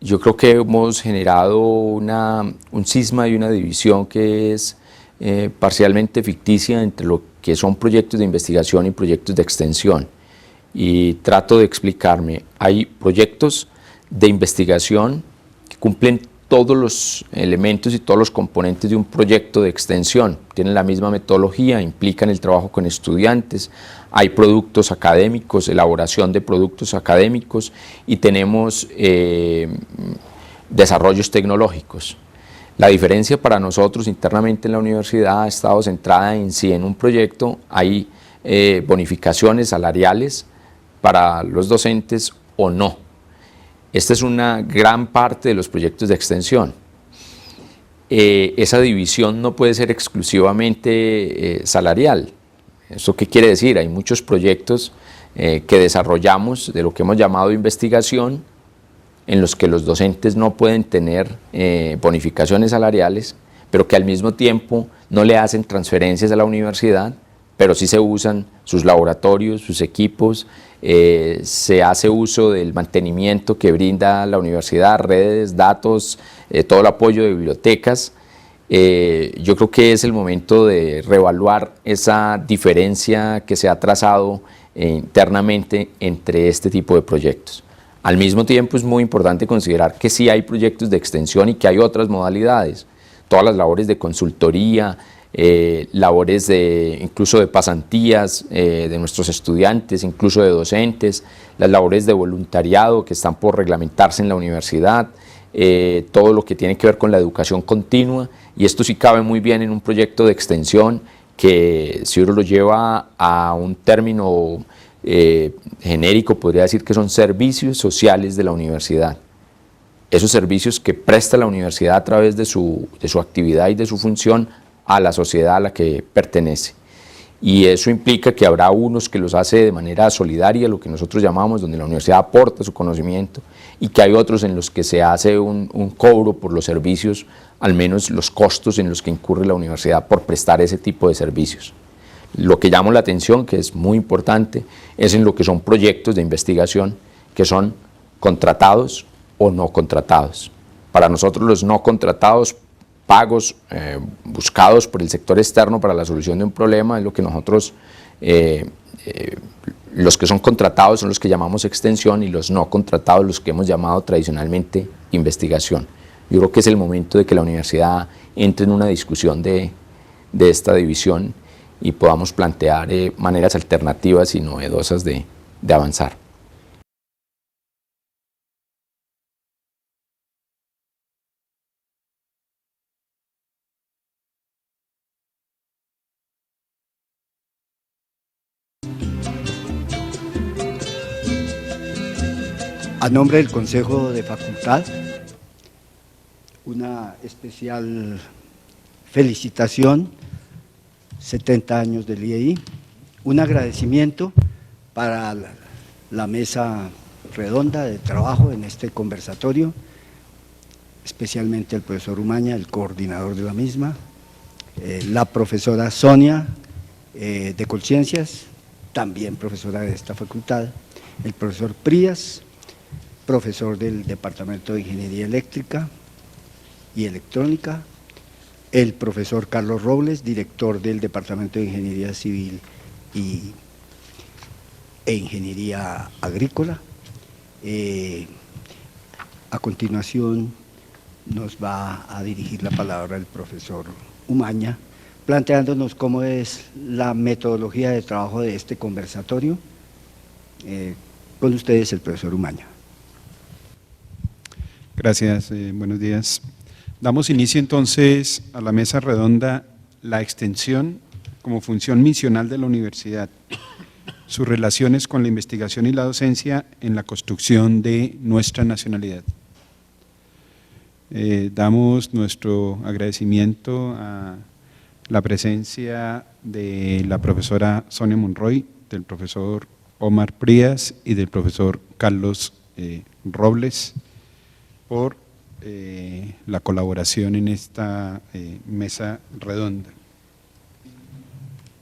yo creo que hemos generado un cisma y una división que es parcialmente ficticia entre lo que son proyectos de investigación y proyectos de extensión. Y trato de explicarme. Hay proyectos de investigación que cumplen todos los elementos y todos los componentes de un proyecto de extensión. Tienen la misma metodología, implican el trabajo con estudiantes, hay productos académicos, elaboración de productos académicos y tenemos desarrollos tecnológicos. La diferencia para nosotros internamente en la universidad ha estado centrada en si en un proyecto hay bonificaciones salariales para los docentes o no. Esta es una gran parte de los proyectos de extensión. Esa división no puede ser exclusivamente salarial. ¿Esto qué quiere decir? Hay muchos proyectos que desarrollamos de lo que hemos llamado investigación, en los que los docentes no pueden tener bonificaciones salariales, pero que al mismo tiempo no le hacen transferencias a la universidad, pero sí se usan sus laboratorios, sus equipos, se hace uso del mantenimiento que brinda la universidad, redes, datos, todo el apoyo de bibliotecas. Yo creo que es el momento de reevaluar esa diferencia que se ha trazado internamente entre este tipo de proyectos. Al mismo tiempo es muy importante considerar que sí hay proyectos de extensión y que hay otras modalidades. Todas las labores de consultoría, labores incluso de pasantías de nuestros estudiantes, incluso de docentes, las labores de voluntariado que están por reglamentarse en la universidad, todo lo que tiene que ver con la educación continua, y esto sí cabe muy bien en un proyecto de extensión que, si uno lo lleva a un término genérico, podría decir que son servicios sociales de la universidad. Esos servicios que presta la universidad a través de su actividad y de su función a la sociedad a la que pertenece. Y eso implica que habrá unos que los hace de manera solidaria, lo que nosotros llamamos, donde la universidad aporta su conocimiento, y que hay otros en los que se hace un cobro por los servicios, al menos los costos en los que incurre la universidad por prestar ese tipo de servicios. Lo que llama la atención, que es muy importante, es en lo que son proyectos de investigación que son contratados o no contratados. Para nosotros los no contratados, pagos buscados por el sector externo para la solución de un problema, es lo que nosotros, los que son contratados son los que llamamos extensión, y los no contratados los que hemos llamado tradicionalmente investigación. Yo creo que es el momento de que la universidad entre en una discusión de esta división y podamos plantear maneras alternativas y novedosas de avanzar. A nombre del Consejo de Facultad, una especial felicitación, 70 años del IEI, un agradecimiento para la mesa redonda de trabajo en este conversatorio, especialmente el profesor Umaña, el coordinador de la misma, la profesora Sonia de Colciencias, también profesora de esta facultad, el profesor Prías, profesor del Departamento de Ingeniería Eléctrica y Electrónica, el profesor Carlos Robles, director del Departamento de Ingeniería Civil e Ingeniería Agrícola. A continuación nos va a dirigir la palabra el profesor Umaña, planteándonos cómo es la metodología de trabajo de este conversatorio. Con ustedes el profesor Umaña. Gracias, buenos días. Damos inicio entonces a la mesa redonda, la extensión como función misional de la universidad, sus relaciones con la investigación y la docencia en la construcción de nuestra nacionalidad. Damos nuestro agradecimiento a la presencia de la profesora Sonia Monroy, del profesor Omar Prías y del profesor Carlos Robles por la colaboración en esta mesa redonda.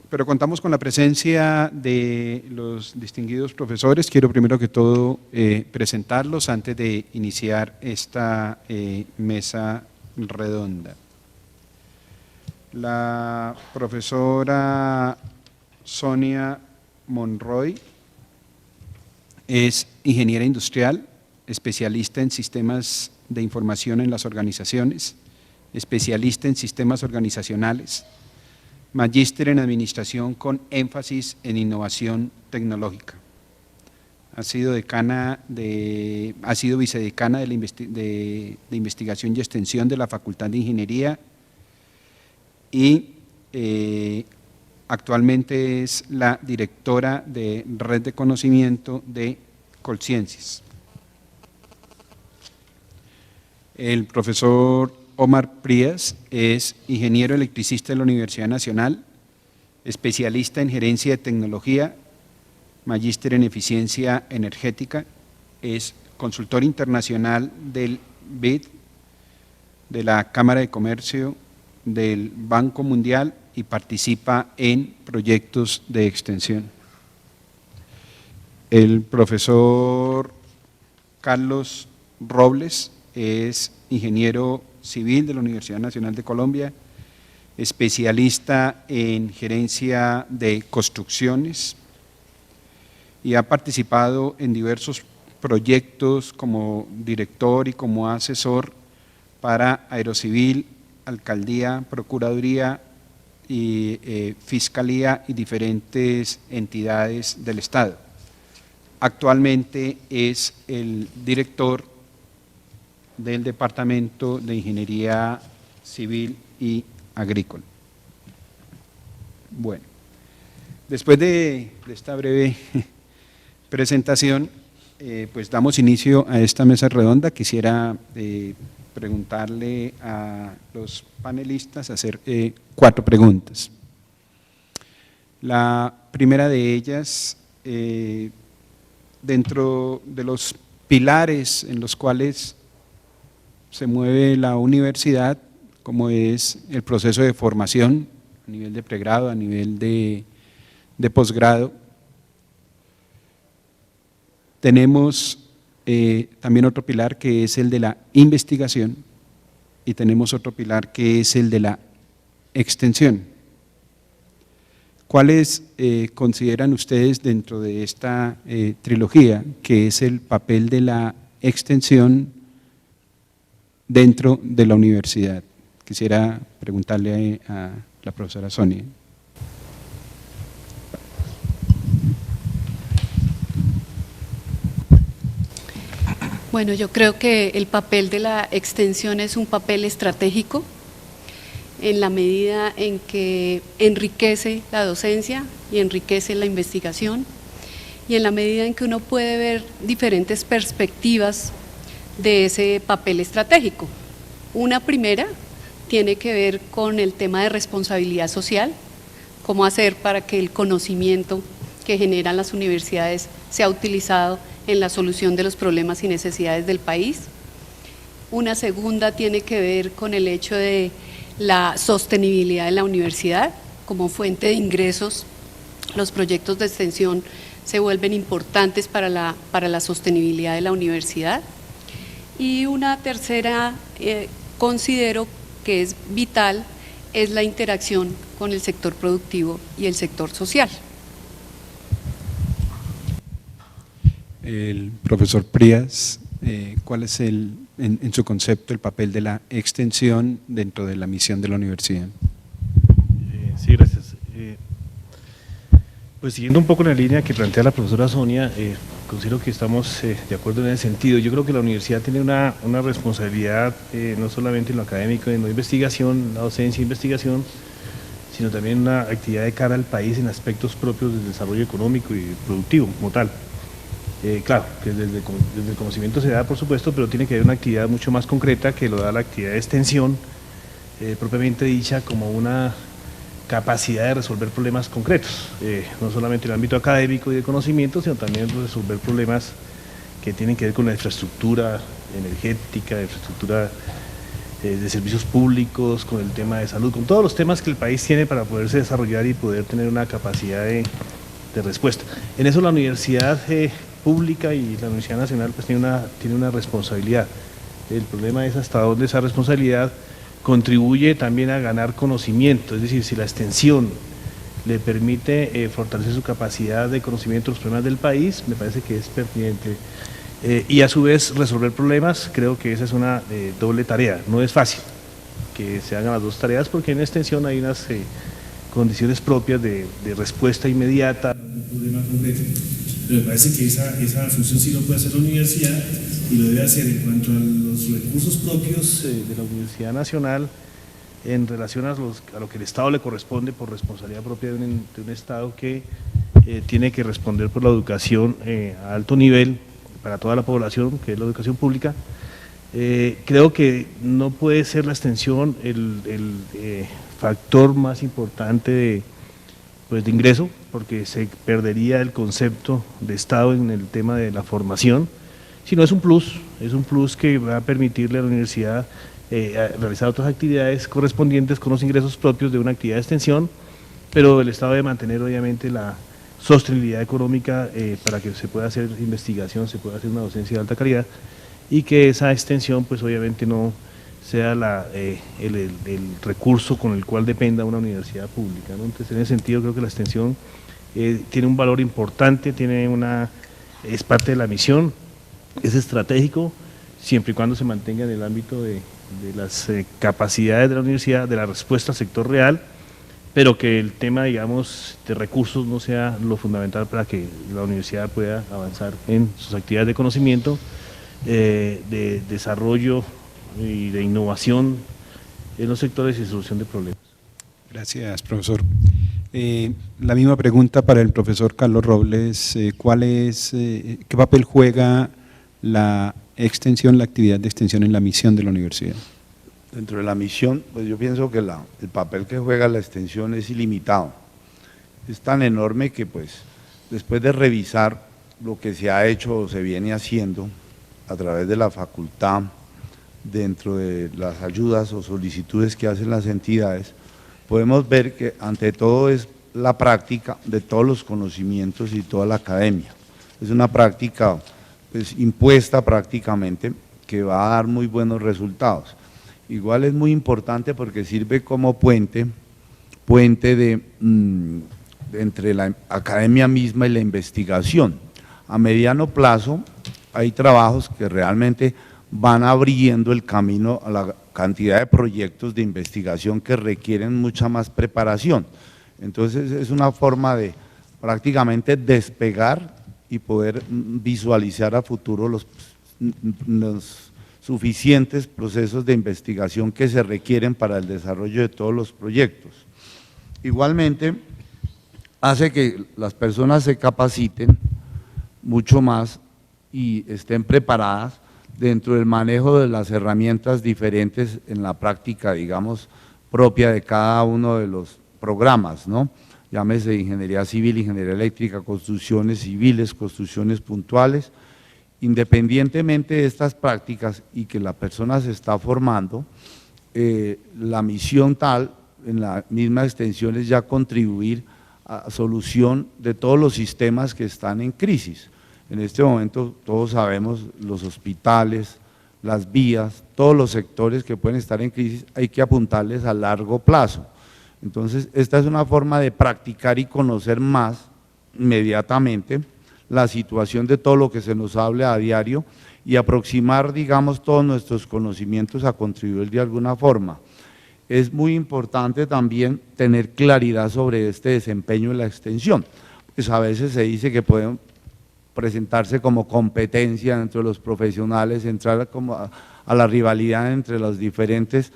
pero contamos con la presencia de los distinguidos profesores. Quiero primero que todo presentarlos antes de iniciar esta mesa redonda. La profesora Sonia Monroy es ingeniera industrial, especialista en sistemas de información en las organizaciones, especialista en sistemas organizacionales, magíster en administración con énfasis en innovación tecnológica. Ha sido vicedecana de investigación y extensión de la Facultad de Ingeniería y actualmente es la directora de Red de Conocimiento de Colciencias. El profesor Omar Prías es ingeniero electricista de la Universidad Nacional, especialista en gerencia de tecnología, magíster en eficiencia energética, es consultor internacional del BID, de la Cámara de Comercio, del Banco Mundial y participa en proyectos de extensión. El profesor Carlos Robles es ingeniero civil de la Universidad Nacional de Colombia, especialista en gerencia de construcciones y ha participado en diversos proyectos como director y como asesor para Aerocivil, Alcaldía, Procuraduría y Fiscalía y diferentes entidades del Estado. Actualmente es el director del Departamento de Ingeniería Civil y Agrícola. Bueno, después de esta breve presentación, pues damos inicio a esta mesa redonda. Quisiera preguntarle a los panelistas, hacer 4 preguntas. La primera de ellas, dentro de los pilares en los cuales se mueve la universidad, como es el proceso de formación a nivel de pregrado, a nivel de posgrado, tenemos también otro pilar que es el de la investigación y tenemos otro pilar que es el de la extensión. ¿Cuáles consideran ustedes dentro de esta trilogía que es el papel de la extensión dentro de la universidad? Quisiera preguntarle a la profesora Sonia. Bueno, yo creo que el papel de la extensión es un papel estratégico en la medida en que enriquece la docencia y enriquece la investigación y en la medida en que uno puede ver diferentes perspectivas de ese papel estratégico. Una primera tiene que ver con el tema de responsabilidad social, cómo hacer para que el conocimiento que generan las universidades sea utilizado en la solución de los problemas y necesidades del país. Una segunda tiene que ver con el hecho de la sostenibilidad de la universidad como fuente de ingresos. Los proyectos de extensión se vuelven importantes para la sostenibilidad de la universidad. Y una tercera, considero que es vital, es la interacción con el sector productivo y el sector social. El profesor Prías, ¿cuál es en su concepto el papel de la extensión dentro de la misión de la universidad? Sí, gracias. Pues siguiendo un poco en la línea que plantea la profesora Sonia, considero que estamos de acuerdo en ese sentido. Yo creo que la universidad tiene una responsabilidad no solamente en lo académico, en la investigación, la docencia e investigación, sino también una actividad de cara al país en aspectos propios del desarrollo económico y productivo como tal. Claro, que desde el conocimiento se da, por supuesto, pero tiene que haber una actividad mucho más concreta que lo da la actividad de extensión, propiamente dicha como una capacidad de resolver problemas concretos, no solamente en el ámbito académico y de conocimiento, sino también resolver problemas que tienen que ver con la infraestructura energética, infraestructura de servicios públicos, con el tema de salud, con todos los temas que el país tiene para poderse desarrollar y poder tener una capacidad de respuesta. En eso la universidad pública y la Universidad Nacional pues tiene una responsabilidad. El problema es hasta dónde esa responsabilidad contribuye también a ganar conocimiento, es decir, si la extensión le permite fortalecer su capacidad de conocimiento de los problemas del país, me parece que es pertinente. Y a su vez resolver problemas, creo que esa es una doble tarea, no es fácil que se hagan las dos tareas porque en extensión hay unas condiciones propias de respuesta inmediata. Pero me parece que esa función sí lo puede hacer la universidad y lo debe hacer en cuanto a los recursos propios de la Universidad Nacional en relación a lo que el Estado le corresponde por responsabilidad propia de un Estado que tiene que responder por la educación a alto nivel para toda la población, que es la educación pública. Creo que no puede ser la extensión el factor más importante de ingreso, porque se perdería el concepto de Estado en el tema de la formación, sino es un plus que va a permitirle a la universidad realizar otras actividades correspondientes con los ingresos propios de una actividad de extensión, pero el Estado debe mantener obviamente la sostenibilidad económica para que se pueda hacer investigación, se pueda hacer una docencia de alta calidad y que esa extensión pues obviamente no sea el recurso con el cual dependa una universidad pública, ¿no? Entonces en ese sentido creo que la extensión tiene un valor importante, es parte de la misión, es estratégico, siempre y cuando se mantenga en el ámbito de las capacidades de la universidad, de la respuesta al sector real, pero que el tema, digamos, de recursos no sea lo fundamental para que la universidad pueda avanzar en sus actividades de conocimiento, de desarrollo y de innovación en los sectores y solución de problemas. Gracias, profesor. La misma pregunta para el profesor Carlos Robles. ¿Qué papel juega la actividad de extensión en la misión de la universidad? Dentro de la misión, pues yo pienso que el papel que juega la extensión es ilimitado. Es tan enorme que pues después de revisar lo que se ha hecho o se viene haciendo a través de la facultad, dentro de las ayudas o solicitudes que hacen las entidades, podemos ver que ante todo es la práctica de todos los conocimientos y toda la academia. Es una práctica pues, impuesta prácticamente que va a dar muy buenos resultados. Igual es muy importante porque sirve como puente entre la academia misma y la investigación. A mediano plazo hay trabajos que realmente van abriendo el camino a la cantidad de proyectos de investigación que requieren mucha más preparación. Entonces es una forma de prácticamente despegar y poder visualizar a futuro los suficientes procesos de investigación que se requieren para el desarrollo de todos los proyectos. Igualmente, hace que las personas se capaciten mucho más y estén preparadas dentro del manejo de las herramientas diferentes en la práctica, digamos, propia de cada uno de los programas, ¿no? Llámese ingeniería civil, ingeniería eléctrica, construcciones civiles, construcciones puntuales. Independientemente de estas prácticas y que la persona se está formando, la misión tal, en la misma extensión, es ya contribuir a solución de todos los sistemas que están en crisis. En este momento todos sabemos los hospitales, las vías, todos los sectores que pueden estar en crisis, hay que apuntarles a largo plazo. Entonces esta es una forma de practicar y conocer más inmediatamente la situación de todo lo que se nos habla a diario y aproximar, digamos, todos nuestros conocimientos a contribuir de alguna forma. Es muy importante también tener claridad sobre este desempeño en la extensión, pues a veces se dice que pueden presentarse como competencia entre los profesionales, entrar como a la rivalidad entre los diferentes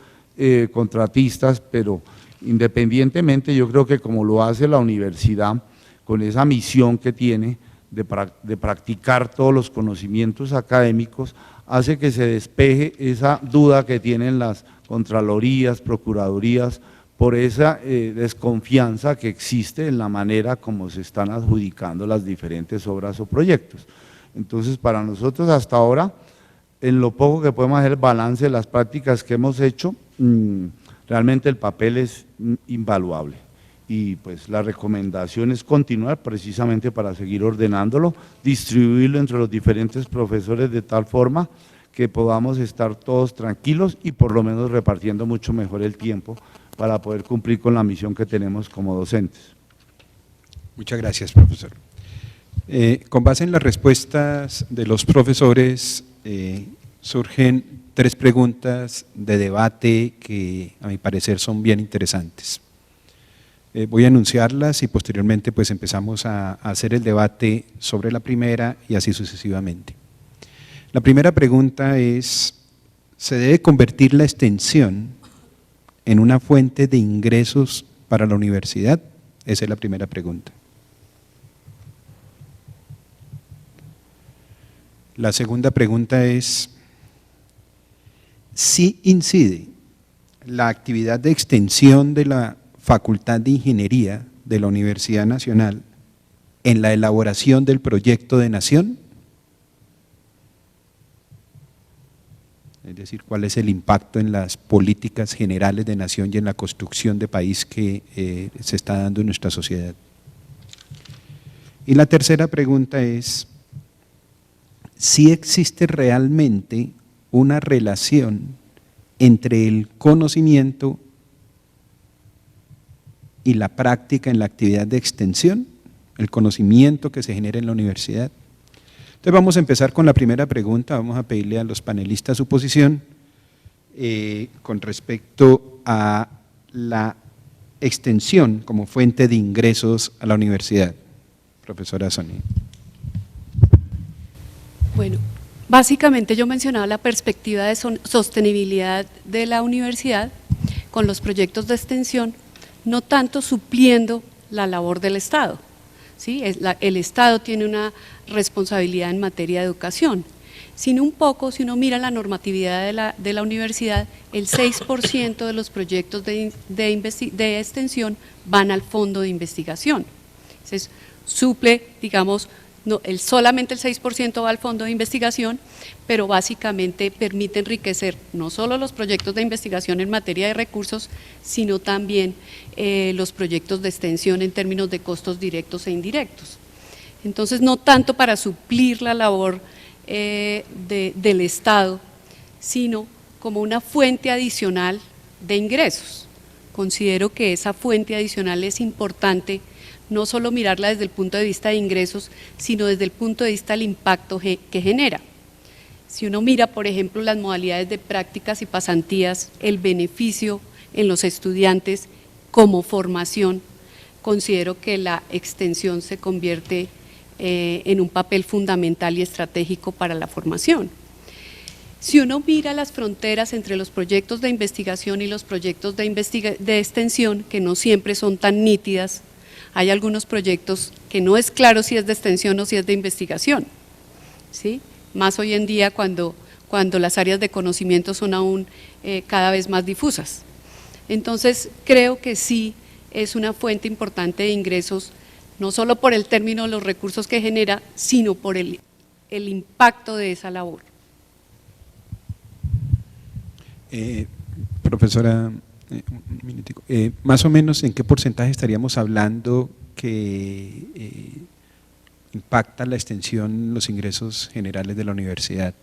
contratistas, pero independientemente yo creo que como lo hace la universidad, con esa misión que tiene de practicar todos los conocimientos académicos, hace que se despeje esa duda que tienen las contralorías, procuradurías, por esa desconfianza que existe en la manera como se están adjudicando las diferentes obras o proyectos. Entonces, para nosotros hasta ahora en lo poco que podemos hacer balance de las prácticas que hemos hecho, realmente el papel es invaluable. Y pues la recomendación es continuar precisamente para seguir ordenándolo, distribuirlo entre los diferentes profesores de tal forma que podamos estar todos tranquilos y por lo menos repartiendo mucho mejor el tiempo para poder cumplir con la misión que tenemos como docentes. Muchas gracias, profesor. Con base en las respuestas de los profesores, surgen 3 preguntas de debate que a mi parecer son bien interesantes. Voy a anunciarlas y posteriormente pues empezamos a hacer el debate sobre la primera y así sucesivamente. La primera pregunta es, ¿se debe convertir la extensión en una fuente de ingresos para la universidad? Esa es la primera pregunta. La segunda pregunta es, ¿sí incide la actividad de extensión de la Facultad de Ingeniería de la Universidad Nacional en la elaboración del proyecto de nación? Es decir, ¿cuál es el impacto en las políticas generales de nación y en la construcción de país que se está dando en nuestra sociedad? Y la tercera pregunta es, ¿sí existe realmente una relación entre el conocimiento y la práctica en la actividad de extensión, el conocimiento que se genera en la universidad? Entonces vamos a empezar con la primera pregunta, vamos a pedirle a los panelistas su posición con respecto a la extensión como fuente de ingresos a la universidad. Profesora Sonia. Bueno, básicamente yo mencionaba la perspectiva de sostenibilidad de la universidad con los proyectos de extensión, no tanto supliendo la labor del Estado, ¿sí? El Estado tiene una responsabilidad en materia de educación, sino un poco, si uno mira la normatividad de la universidad, el 6% de los proyectos de extensión van al fondo de investigación. Entonces, suple, digamos, solamente el 6% va al fondo de investigación, pero básicamente permite enriquecer no solo los proyectos de investigación en materia de recursos, sino también los proyectos de extensión en términos de costos directos e indirectos. Entonces, no tanto para suplir la labor del Estado, sino como una fuente adicional de ingresos. Considero que esa fuente adicional es importante, no solo mirarla desde el punto de vista de ingresos, sino desde el punto de vista del impacto que genera. Si uno mira, por ejemplo, las modalidades de prácticas y pasantías, el beneficio en los estudiantes como formación, considero que la extensión se convierte en un papel fundamental y estratégico para la formación. Si uno mira las fronteras entre los proyectos de investigación y los proyectos de extensión, que no siempre son tan nítidas, hay algunos proyectos que no es claro si es de extensión o si es de investigación, ¿sí? Más hoy en día cuando las áreas de conocimiento son aún cada vez más difusas. Entonces, creo que sí es una fuente importante de ingresos, no solo por el término de los recursos que genera, sino por el impacto de esa labor. Profesora, un minutico. Más o menos, ¿en qué porcentaje estaríamos hablando que impacta la extensión los ingresos generales de la universidad?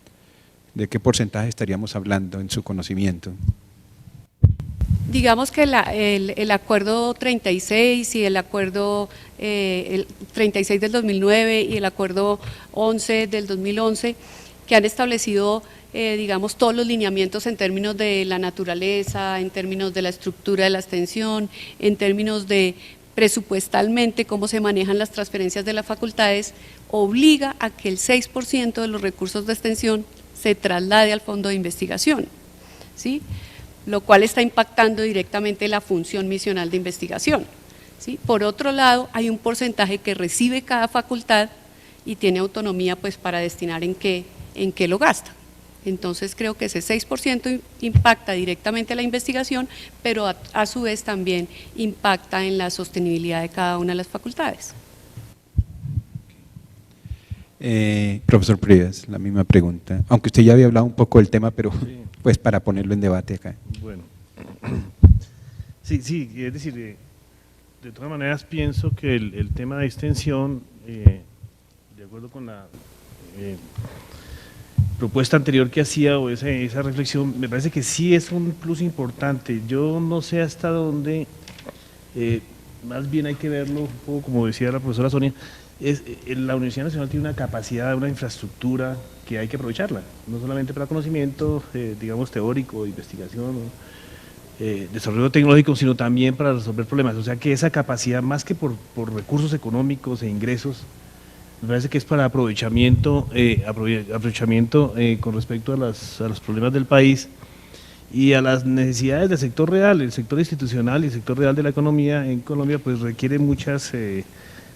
¿De qué porcentaje estaríamos hablando en su conocimiento? Digamos que el acuerdo 36 y el acuerdo el 36 del 2009 y el acuerdo 11 del 2011, que han establecido digamos, todos los lineamientos en términos de la naturaleza, en términos de la estructura de la extensión, en términos de presupuestalmente cómo se manejan las transferencias de las facultades, obliga a que el 6% de los recursos de extensión se traslade al fondo de investigación, ¿sí? Lo cual está impactando directamente la función misional de investigación, ¿sí? Por otro lado, hay un porcentaje que recibe cada facultad y tiene autonomía pues para destinar en qué lo gasta. Entonces creo que ese 6% impacta directamente a la investigación, pero a su vez también impacta en la sostenibilidad de cada una de las facultades. Profesor Privas, la misma pregunta, aunque usted ya había hablado un poco del tema, pero Sí. pues para ponerlo en debate acá. Bueno, sí, es decir, de todas maneras pienso que el tema de extensión, de acuerdo con la propuesta anterior que hacía o esa reflexión, me parece que sí es un plus importante. Yo no sé hasta dónde, más bien hay que verlo un poco como decía la profesora Sonia, la Universidad Nacional tiene una capacidad, una infraestructura que hay que aprovecharla, no solamente para conocimiento, digamos, teórico, investigación, desarrollo tecnológico, sino también para resolver problemas. O sea que esa capacidad, más que por recursos económicos e ingresos, me parece que es para aprovechamiento, con respecto a los problemas del país y a las necesidades del sector real. El sector institucional y el sector real de la economía en Colombia pues requiere muchas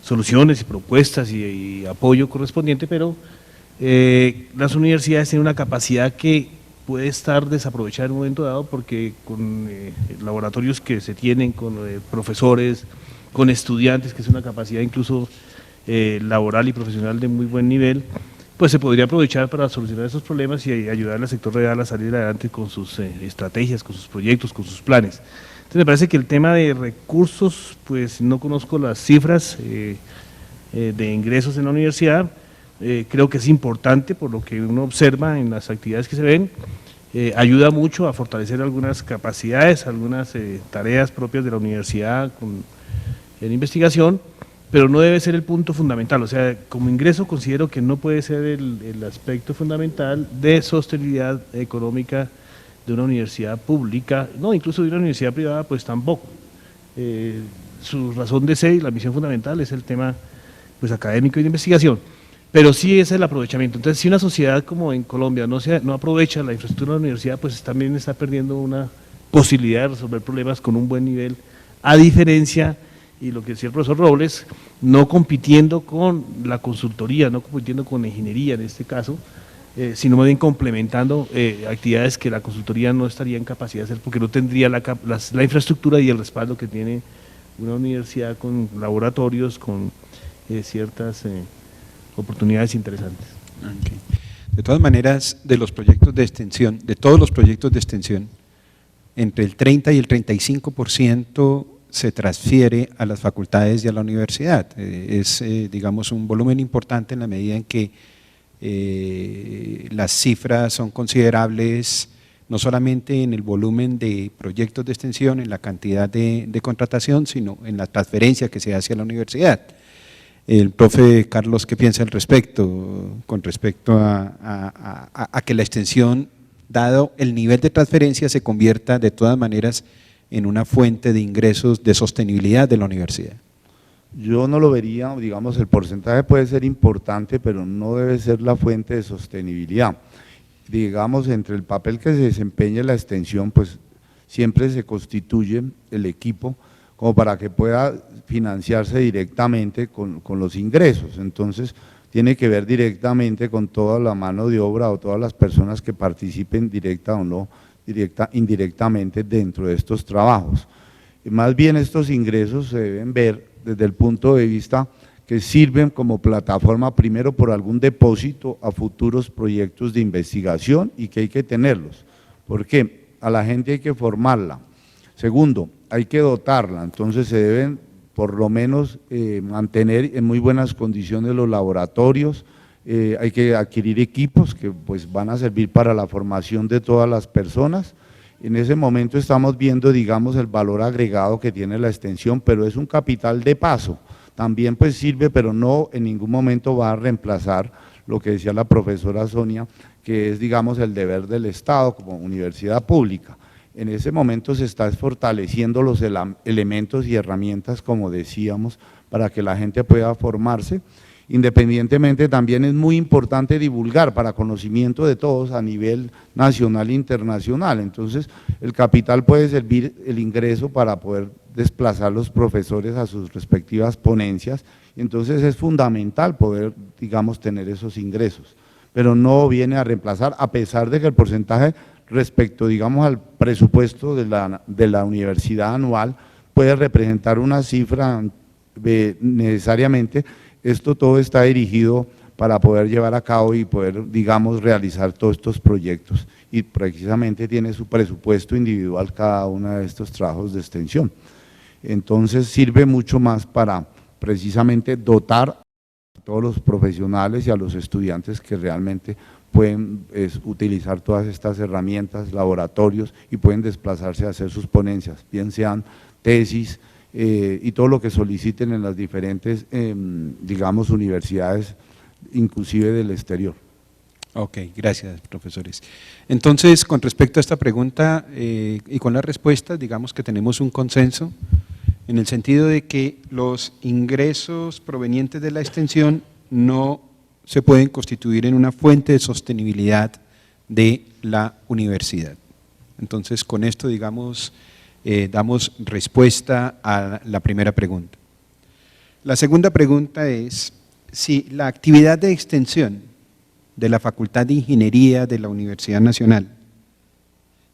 soluciones y propuestas y apoyo correspondiente, pero las universidades tienen una capacidad que puede estar desaprovechada en un momento dado porque con laboratorios que se tienen, con profesores, con estudiantes, que es una capacidad incluso laboral y profesional de muy buen nivel, pues se podría aprovechar para solucionar esos problemas y ayudar al sector real a salir adelante con sus estrategias, con sus proyectos, con sus planes. Entonces me parece que el tema de recursos, pues no conozco las cifras de ingresos en la universidad, creo que es importante por lo que uno observa en las actividades que se ven, ayuda mucho a fortalecer algunas capacidades, algunas tareas propias de la universidad en investigación, pero no debe ser el punto fundamental. O sea, como ingreso considero que no puede ser el aspecto fundamental de sostenibilidad económica de una universidad pública, no, incluso de una universidad privada, pues tampoco. Su razón de ser y la misión fundamental es el tema pues académico y de investigación, pero sí es el aprovechamiento. Entonces, si una sociedad como en Colombia no aprovecha la infraestructura de la universidad, pues también está perdiendo una posibilidad de resolver problemas con un buen nivel, a diferencia, y lo que decía el profesor Robles, no compitiendo con la consultoría, no compitiendo con la ingeniería en este caso, sino más bien complementando actividades que la consultoría no estaría en capacidad de hacer porque no tendría la infraestructura y el respaldo que tiene una universidad con laboratorios, con ciertas oportunidades interesantes. Okay. De todas maneras, de los proyectos de extensión, de todos los proyectos de extensión, entre el 30 y el 35% se transfiere a las facultades y a la universidad. Es, digamos, un volumen importante en la medida en que las cifras son considerables, no solamente en el volumen de proyectos de extensión, en la cantidad de contratación, sino en la transferencia que se hace a la universidad. El profe Carlos, ¿qué piensa al respecto? Con respecto a que la extensión, dado el nivel de transferencia, se convierta de todas maneras en una fuente de ingresos de sostenibilidad de la universidad. Yo no lo vería, digamos, el porcentaje puede ser importante, pero no debe ser la fuente de sostenibilidad. Digamos, entre el papel que se desempeña la extensión, pues siempre se constituye el equipo como para que pueda financiarse directamente con los ingresos. Entonces, tiene que ver directamente con toda la mano de obra o todas las personas que participen directa o no, indirectamente dentro de estos trabajos. Y más bien estos ingresos se deben ver desde el punto de vista que sirven como plataforma primero por algún depósito a futuros proyectos de investigación y que hay que tenerlos. ¿Por qué? A la gente hay que formarla. Segundo, hay que dotarla, entonces se deben por lo menos mantener en muy buenas condiciones los laboratorios, hay que adquirir equipos que pues van a servir para la formación de todas las personas. En ese momento estamos viendo, digamos, el valor agregado que tiene la extensión, pero es un capital de paso, también pues sirve, pero no en ningún momento va a reemplazar lo que decía la profesora Sonia, que es, digamos, el deber del Estado como universidad pública. En ese momento se está fortaleciendo los elementos y herramientas, como decíamos, para que la gente pueda formarse. Independientemente, también es muy importante divulgar para conocimiento de todos a nivel nacional e internacional. Entonces, el capital puede servir el ingreso para poder desplazar los profesores a sus respectivas ponencias. Entonces, es fundamental poder, digamos, tener esos ingresos, pero no viene a reemplazar, a pesar de que el porcentaje respecto, digamos, al presupuesto de la universidad anual puede representar una cifra necesariamente. Esto todo está dirigido para poder llevar a cabo y poder, digamos, realizar todos estos proyectos, y precisamente tiene su presupuesto individual cada uno de estos trabajos de extensión. Entonces sirve mucho más para precisamente dotar a todos los profesionales y a los estudiantes que realmente pueden utilizar todas estas herramientas, laboratorios, y pueden desplazarse a hacer sus ponencias, bien sean tesis y todo lo que soliciten en las diferentes, digamos, universidades, inclusive del exterior. Ok, gracias, profesores. Entonces, con respecto a esta pregunta y con la respuesta, digamos que tenemos un consenso en el sentido de que los ingresos provenientes de la extensión no se pueden constituir en una fuente de sostenibilidad de la universidad. Entonces, con esto, digamos, damos respuesta a la primera pregunta. La segunda pregunta es si la actividad de extensión de la Facultad de Ingeniería de la Universidad Nacional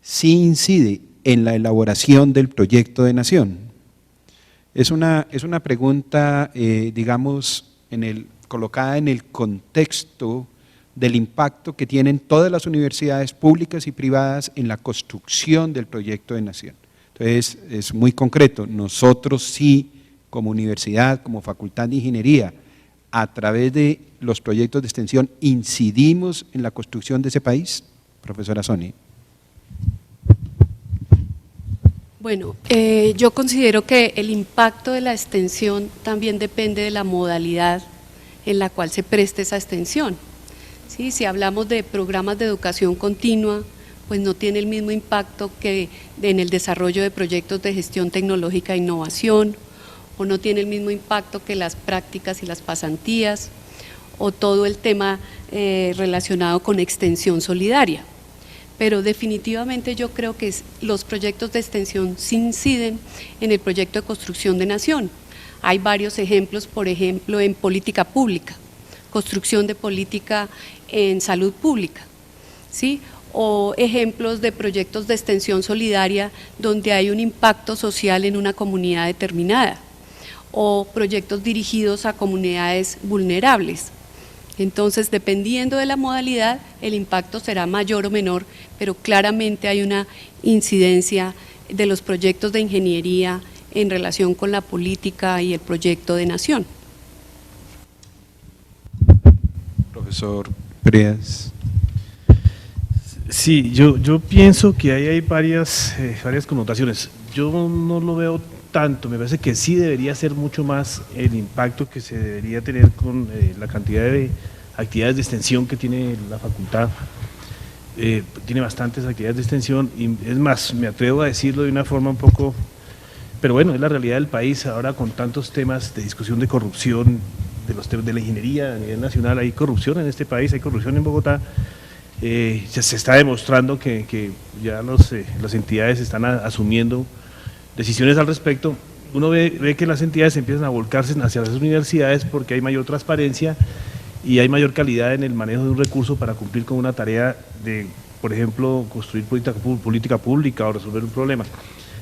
sí incide en la elaboración del proyecto de nación. Es una pregunta, digamos, colocada en el contexto del impacto que tienen todas las universidades públicas y privadas en la construcción del proyecto de nación. Entonces, es muy concreto, nosotros sí, como universidad, como Facultad de Ingeniería, a través de los proyectos de extensión, ¿incidimos en la construcción de ese país? Profesora Sonia. Bueno, yo considero que el impacto de la extensión también depende de la modalidad en la cual se preste esa extensión. ¿Sí? Si hablamos de programas de educación continua, pues no tiene el mismo impacto que en el desarrollo de proyectos de gestión tecnológica e innovación, o no tiene el mismo impacto que las prácticas y las pasantías, o todo el tema relacionado con extensión solidaria. Pero definitivamente yo creo que los proyectos de extensión sí inciden en el proyecto de construcción de nación. Hay varios ejemplos, por ejemplo, en política pública, construcción de política en salud pública, ¿sí? O ejemplos de proyectos de extensión solidaria donde hay un impacto social en una comunidad determinada, o proyectos dirigidos a comunidades vulnerables. Entonces, dependiendo de la modalidad, el impacto será mayor o menor, pero claramente hay una incidencia de los proyectos de ingeniería en relación con la política y el proyecto de nación. Profesor Preas. Sí, yo pienso que ahí hay varias connotaciones. Yo no lo veo tanto, me parece que sí debería ser mucho más el impacto que se debería tener con la cantidad de actividades de extensión que tiene la facultad. Tiene bastantes actividades de extensión y es más, me atrevo a decirlo de una forma un poco, pero bueno, es la realidad del país ahora con tantos temas de discusión de corrupción, de los temas de la ingeniería a nivel nacional. Hay corrupción en este país, hay corrupción en Bogotá. Ya se está demostrando que ya las entidades están asumiendo decisiones al respecto. Uno ve que las entidades empiezan a volcarse hacia las universidades porque hay mayor transparencia y hay mayor calidad en el manejo de un recurso para cumplir con una tarea de, por ejemplo, construir política pública o resolver un problema.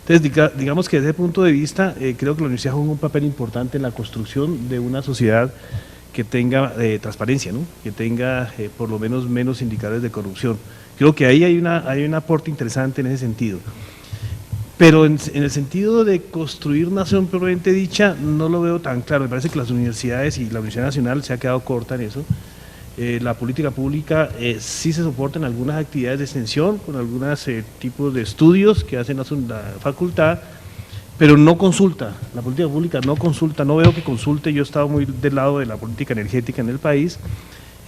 Entonces, digamos que desde ese punto de vista, creo que la universidad juega un papel importante en la construcción de una sociedad que tenga transparencia, ¿no? Que tenga por lo menos indicadores de corrupción. Creo que ahí hay un aporte interesante en ese sentido. Pero en el sentido de construir nación propiamente dicha, no lo veo tan claro. Me parece que las universidades y la Universidad Nacional se ha quedado corta en eso. La política pública sí se soporta en algunas actividades de extensión, con algunos tipos de estudios que hacen la facultad, pero no consulta. La política pública no consulta, no veo que consulte. Yo he estado muy del lado de la política energética en el país.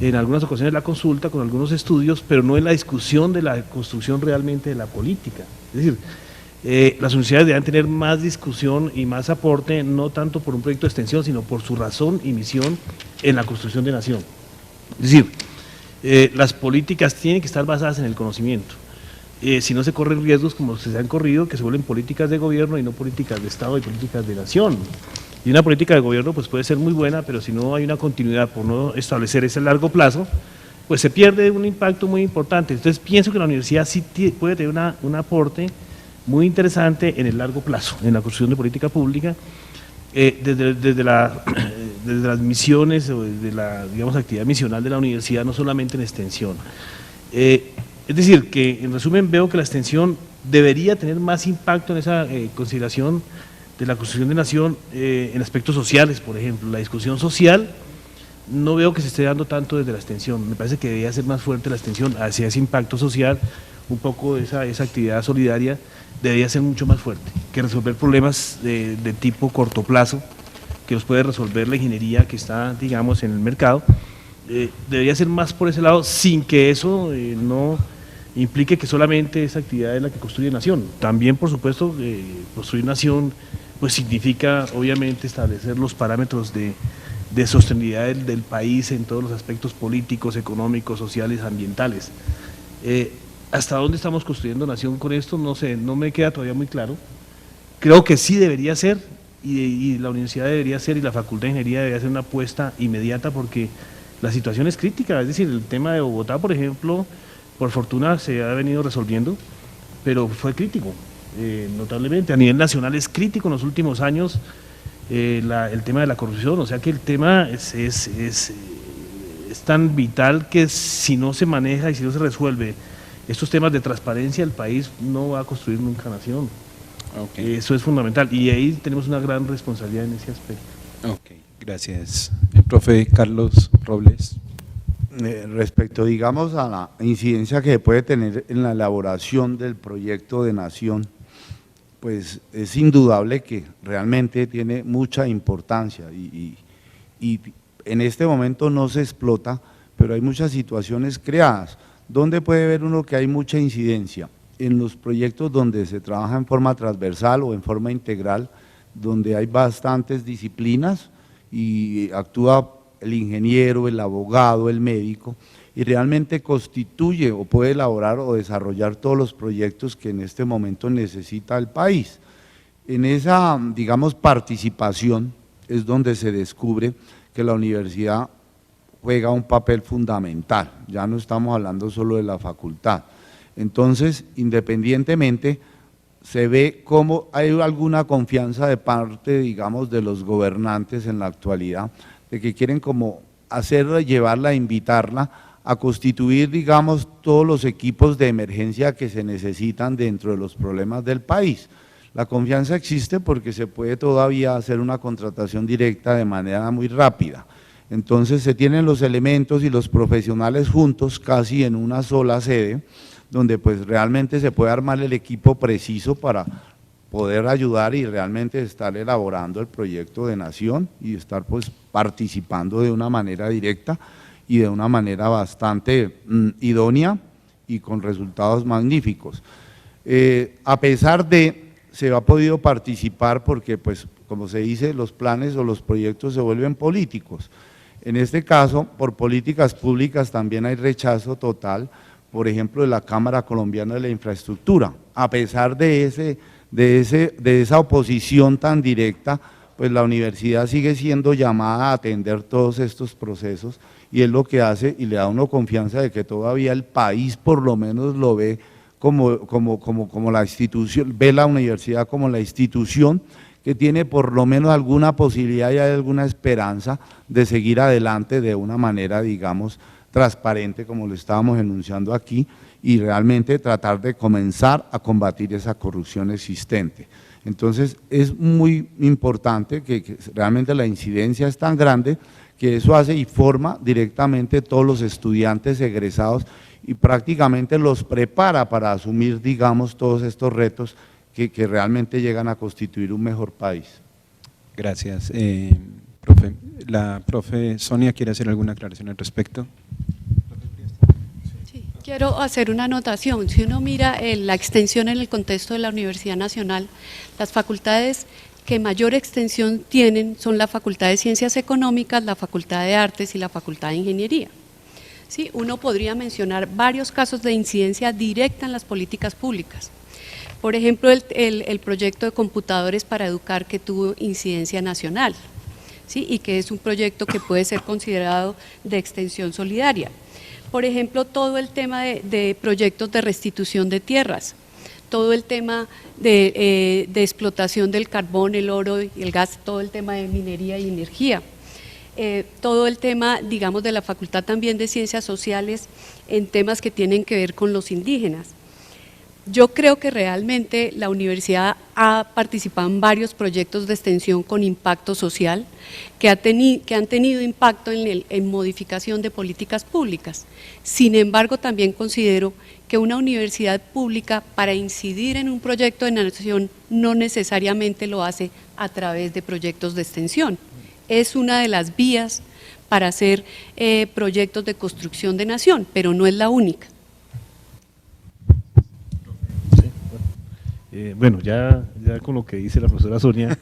En algunas ocasiones la consulta con algunos estudios, pero no en la discusión de la construcción realmente de la política. Es decir, las universidades deben tener más discusión y más aporte, no tanto por un proyecto de extensión, sino por su razón y misión en la construcción de nación. Es decir, las políticas tienen que estar basadas en el conocimiento. Si no se corren riesgos como se han corrido, que se vuelven políticas de gobierno y no políticas de Estado y políticas de nación. Y una política de gobierno pues puede ser muy buena, pero si no hay una continuidad por no establecer ese largo plazo, pues se pierde un impacto muy importante. Entonces pienso que la universidad sí puede tener un aporte muy interesante en el largo plazo, en la construcción de política pública, desde la desde las misiones o desde la, digamos, actividad misional de la universidad, no solamente en extensión. Es decir, que en resumen veo que la extensión debería tener más impacto en esa consideración de la construcción de nación en aspectos sociales, por ejemplo. La discusión social no veo que se esté dando tanto desde la extensión, me parece que debería ser más fuerte la extensión hacia ese impacto social, un poco esa actividad solidaria debería ser mucho más fuerte, que resolver problemas de tipo corto plazo, que los puede resolver la ingeniería que está, digamos, en el mercado, debería ser más por ese lado, sin que eso no implique que solamente esa actividad es la que construye nación. También, por supuesto, construir nación pues significa obviamente establecer los parámetros de sostenibilidad del país en todos los aspectos políticos, económicos, sociales, ambientales. ¿Hasta dónde estamos construyendo nación con esto? No sé, no me queda todavía muy claro. Creo que sí debería ser, y la universidad debería ser, y la Facultad de Ingeniería debería hacer una apuesta inmediata, porque la situación es crítica. Es decir, el tema de Bogotá, por ejemplo, por fortuna se ha venido resolviendo, pero fue crítico, notablemente. A nivel nacional es crítico en los últimos años el tema de la corrupción, o sea que el tema es tan vital que si no se maneja y si no se resuelve estos temas de transparencia, el país no va a construir nunca nación. Okay. Eso es fundamental y ahí tenemos una gran responsabilidad en ese aspecto. Ok, gracias. El profe Carlos Robles. Respecto, digamos, a la incidencia que puede tener en la elaboración del proyecto de nación, pues es indudable que realmente tiene mucha importancia y en este momento no se explota, pero hay muchas situaciones creadas. ¿Dónde puede ver uno que hay mucha incidencia? En los proyectos donde se trabaja en forma transversal o en forma integral, donde hay bastantes disciplinas y actúa el ingeniero, el abogado, el médico, y realmente constituye o puede elaborar o desarrollar todos los proyectos que en este momento necesita el país. En esa, digamos, participación es donde se descubre que la universidad juega un papel fundamental, ya no estamos hablando solo de la facultad. Entonces, independientemente, se ve cómo hay alguna confianza de parte, digamos, de los gobernantes en la actualidad, de que quieren como hacerla, llevarla, invitarla a constituir, digamos, todos los equipos de emergencia que se necesitan dentro de los problemas del país. La confianza existe porque se puede todavía hacer una contratación directa de manera muy rápida. Entonces se tienen los elementos y los profesionales juntos casi en una sola sede, donde pues realmente se puede armar el equipo preciso para poder ayudar y realmente estar elaborando el proyecto de nación y estar pues participando de una manera directa y de una manera bastante idónea y con resultados magníficos. A pesar de, se ha podido participar porque pues como se dice, los planes o los proyectos se vuelven políticos. En este caso, por políticas públicas también hay rechazo total, por ejemplo, de la Cámara Colombiana de la Infraestructura. A pesar de esa oposición tan directa, pues la universidad sigue siendo llamada a atender todos estos procesos y es lo que hace y le da a uno confianza de que todavía el país por lo menos lo ve como la institución, ve la universidad como la institución que tiene por lo menos alguna posibilidad y hay alguna esperanza de seguir adelante de una manera, digamos, transparente, como lo estábamos enunciando aquí, y realmente tratar de comenzar a combatir esa corrupción existente. Entonces, es muy importante que realmente la incidencia es tan grande que eso hace y forma directamente todos los estudiantes egresados y prácticamente los prepara para asumir, digamos, todos estos retos que realmente llegan a constituir un mejor país. Gracias, profe. La profe Sonia quiere hacer alguna aclaración al respecto. Sí, quiero hacer una anotación. Si uno mira la extensión en el contexto de la Universidad Nacional, las facultades que mayor extensión tienen son la Facultad de Ciencias Económicas, la Facultad de Artes y la Facultad de Ingeniería. Sí, uno podría mencionar varios casos de incidencia directa en las políticas públicas. Por ejemplo, el proyecto de computadores para educar que tuvo incidencia nacional, ¿sí? Y que es un proyecto que puede ser considerado de extensión solidaria. Por ejemplo, todo el tema de proyectos de restitución de tierras, todo el tema de explotación del carbón, el oro y el gas, todo el tema de minería y energía. todo el tema, digamos, de la Facultad también de Ciencias Sociales en temas que tienen que ver con los indígenas. Yo creo que realmente la universidad ha participado en varios proyectos de extensión con impacto social que han tenido impacto en modificación de políticas públicas. Sin embargo, también considero que una universidad pública, para incidir en un proyecto de nación, no necesariamente lo hace a través de proyectos de extensión. Es una de las vías para hacer proyectos de construcción de nación, pero no es la única. Bueno, ya con lo que dice la profesora Sonia,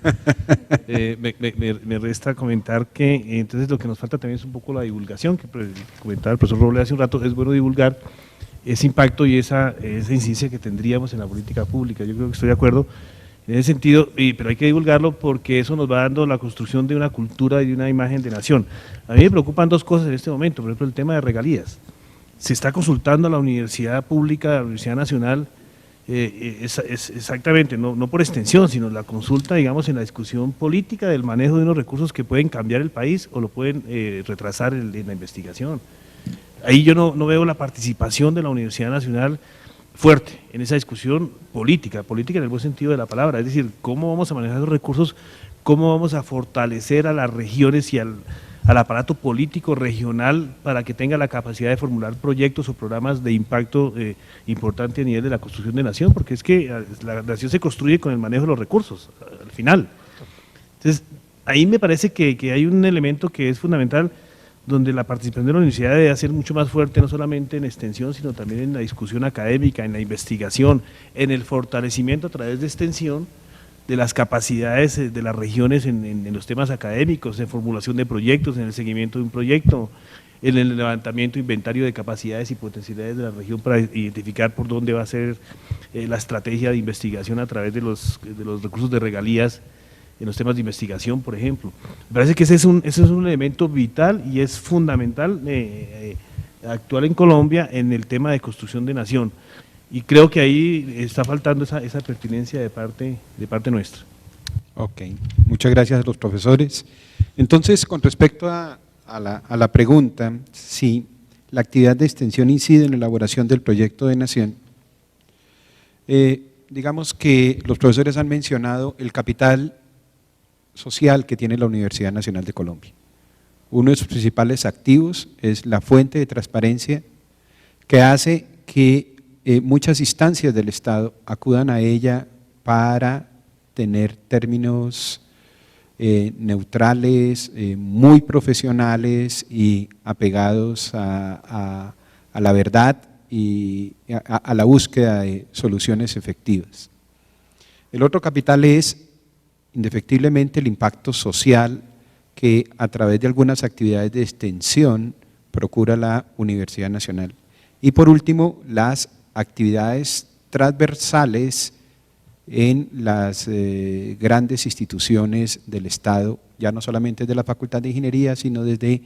me resta comentar que entonces lo que nos falta también es un poco la divulgación, que comentaba el profesor Robles hace un rato. Es bueno divulgar ese impacto y esa incidencia que tendríamos en la política pública. Yo creo que estoy de acuerdo en ese sentido, pero hay que divulgarlo porque eso nos va dando la construcción de una cultura y de una imagen de nación. A mí me preocupan dos cosas en este momento. Por ejemplo, el tema de regalías. Se está consultando a la universidad pública, a la Universidad Nacional, exactamente, no por extensión, sino la consulta, digamos, en la discusión política del manejo de unos recursos que pueden cambiar el país o lo pueden retrasar en la investigación. Ahí yo no veo la participación de la Universidad Nacional fuerte en esa discusión política en el buen sentido de la palabra, es decir, cómo vamos a manejar esos recursos, cómo vamos a fortalecer a las regiones y al aparato político regional para que tenga la capacidad de formular proyectos o programas de impacto importante a nivel de la construcción de nación, porque es que la nación se construye con el manejo de los recursos, al final. Entonces, ahí me parece que hay un elemento que es fundamental, donde la participación de la universidad debe ser mucho más fuerte, no solamente en extensión, sino también en la discusión académica, en la investigación, en el fortalecimiento a través de extensión, de las capacidades de las regiones en los temas académicos, en formulación de proyectos, en el seguimiento de un proyecto, en el levantamiento, inventario de capacidades y potencialidades de la región para identificar por dónde va a ser la estrategia de investigación a través de los recursos de regalías en los temas de investigación, por ejemplo. Me parece que ese es un elemento vital y es fundamental actuar en Colombia en el tema de construcción de nación. Y creo que ahí está faltando esa pertinencia de parte nuestra. Ok, muchas gracias a los profesores. Entonces, con respecto a la pregunta, si la actividad de extensión incide en la elaboración del proyecto de nación, digamos que los profesores han mencionado el capital social que tiene la Universidad Nacional de Colombia. Uno de sus principales activos es la fuente de transparencia que hace que muchas instancias del Estado acudan a ella para tener términos neutrales, muy profesionales y apegados a la verdad y a la búsqueda de soluciones efectivas. El otro capital es indefectiblemente el impacto social que a través de algunas actividades de extensión procura la Universidad Nacional. Y por último, las actividades transversales en las grandes instituciones del Estado, ya no solamente de la Facultad de Ingeniería, sino desde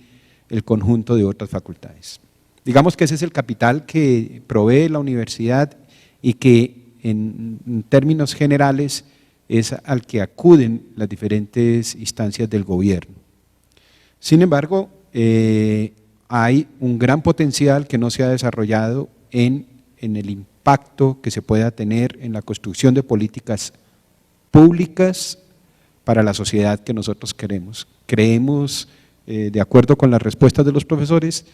el conjunto de otras facultades. Digamos que ese es el capital que provee la universidad y que en términos generales es al que acuden las diferentes instancias del gobierno. Sin embargo, hay un gran potencial que no se ha desarrollado en el impacto que se pueda tener en la construcción de políticas públicas para la sociedad que nosotros queremos. Creemos, de acuerdo con las respuestas de los profesores,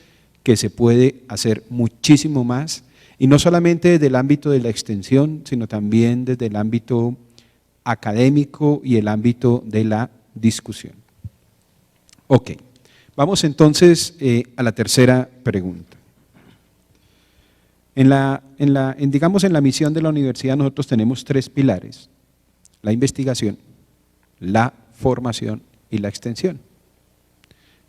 que se puede hacer muchísimo más, y no solamente desde el ámbito de la extensión, sino también desde el ámbito académico y el ámbito de la discusión. Ok, vamos entonces a la tercera pregunta. Digamos, en la misión de la universidad nosotros tenemos tres pilares: la investigación, la formación y la extensión.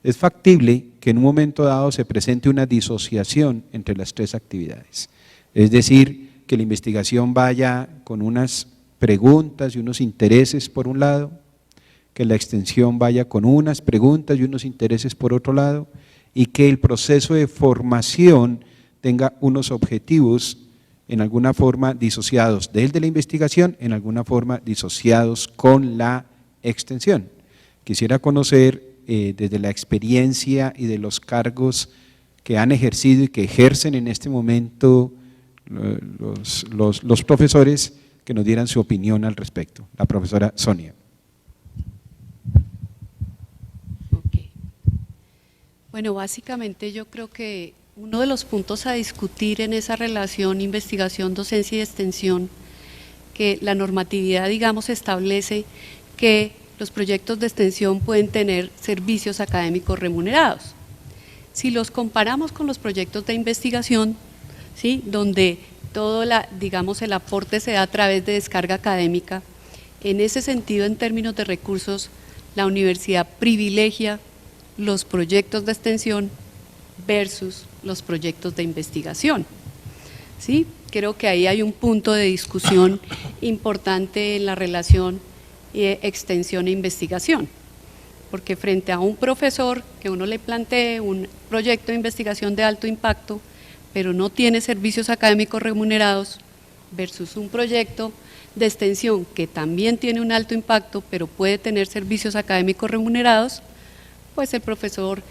Es factible que en un momento dado se presente una disociación entre las tres actividades, es decir, que la investigación vaya con unas preguntas y unos intereses por un lado, que la extensión vaya con unas preguntas y unos intereses por otro lado, y que el proceso de formación tenga unos objetivos en alguna forma disociados del de la investigación, en alguna forma disociados con la extensión. Quisiera conocer desde la experiencia y de los cargos que han ejercido y que ejercen en este momento los profesores, que nos dieran su opinión al respecto. La profesora Sonia. Okay. Bueno, básicamente yo creo que uno de los puntos a discutir en esa relación investigación, docencia y extensión, que la normatividad, digamos, establece que los proyectos de extensión pueden tener servicios académicos remunerados. Si los comparamos con los proyectos de investigación, ¿sí?, donde todo digamos, el aporte se da a través de descarga académica, en ese sentido, en términos de recursos, la universidad privilegia los proyectos de extensión versus los proyectos de investigación. ¿Sí? Creo que ahí hay un punto de discusión importante en la relación extensión e investigación, porque frente a un profesor que uno le plantee un proyecto de investigación de alto impacto, pero no tiene servicios académicos remunerados, versus un proyecto de extensión que también tiene un alto impacto, pero puede tener servicios académicos remunerados, pues el profesor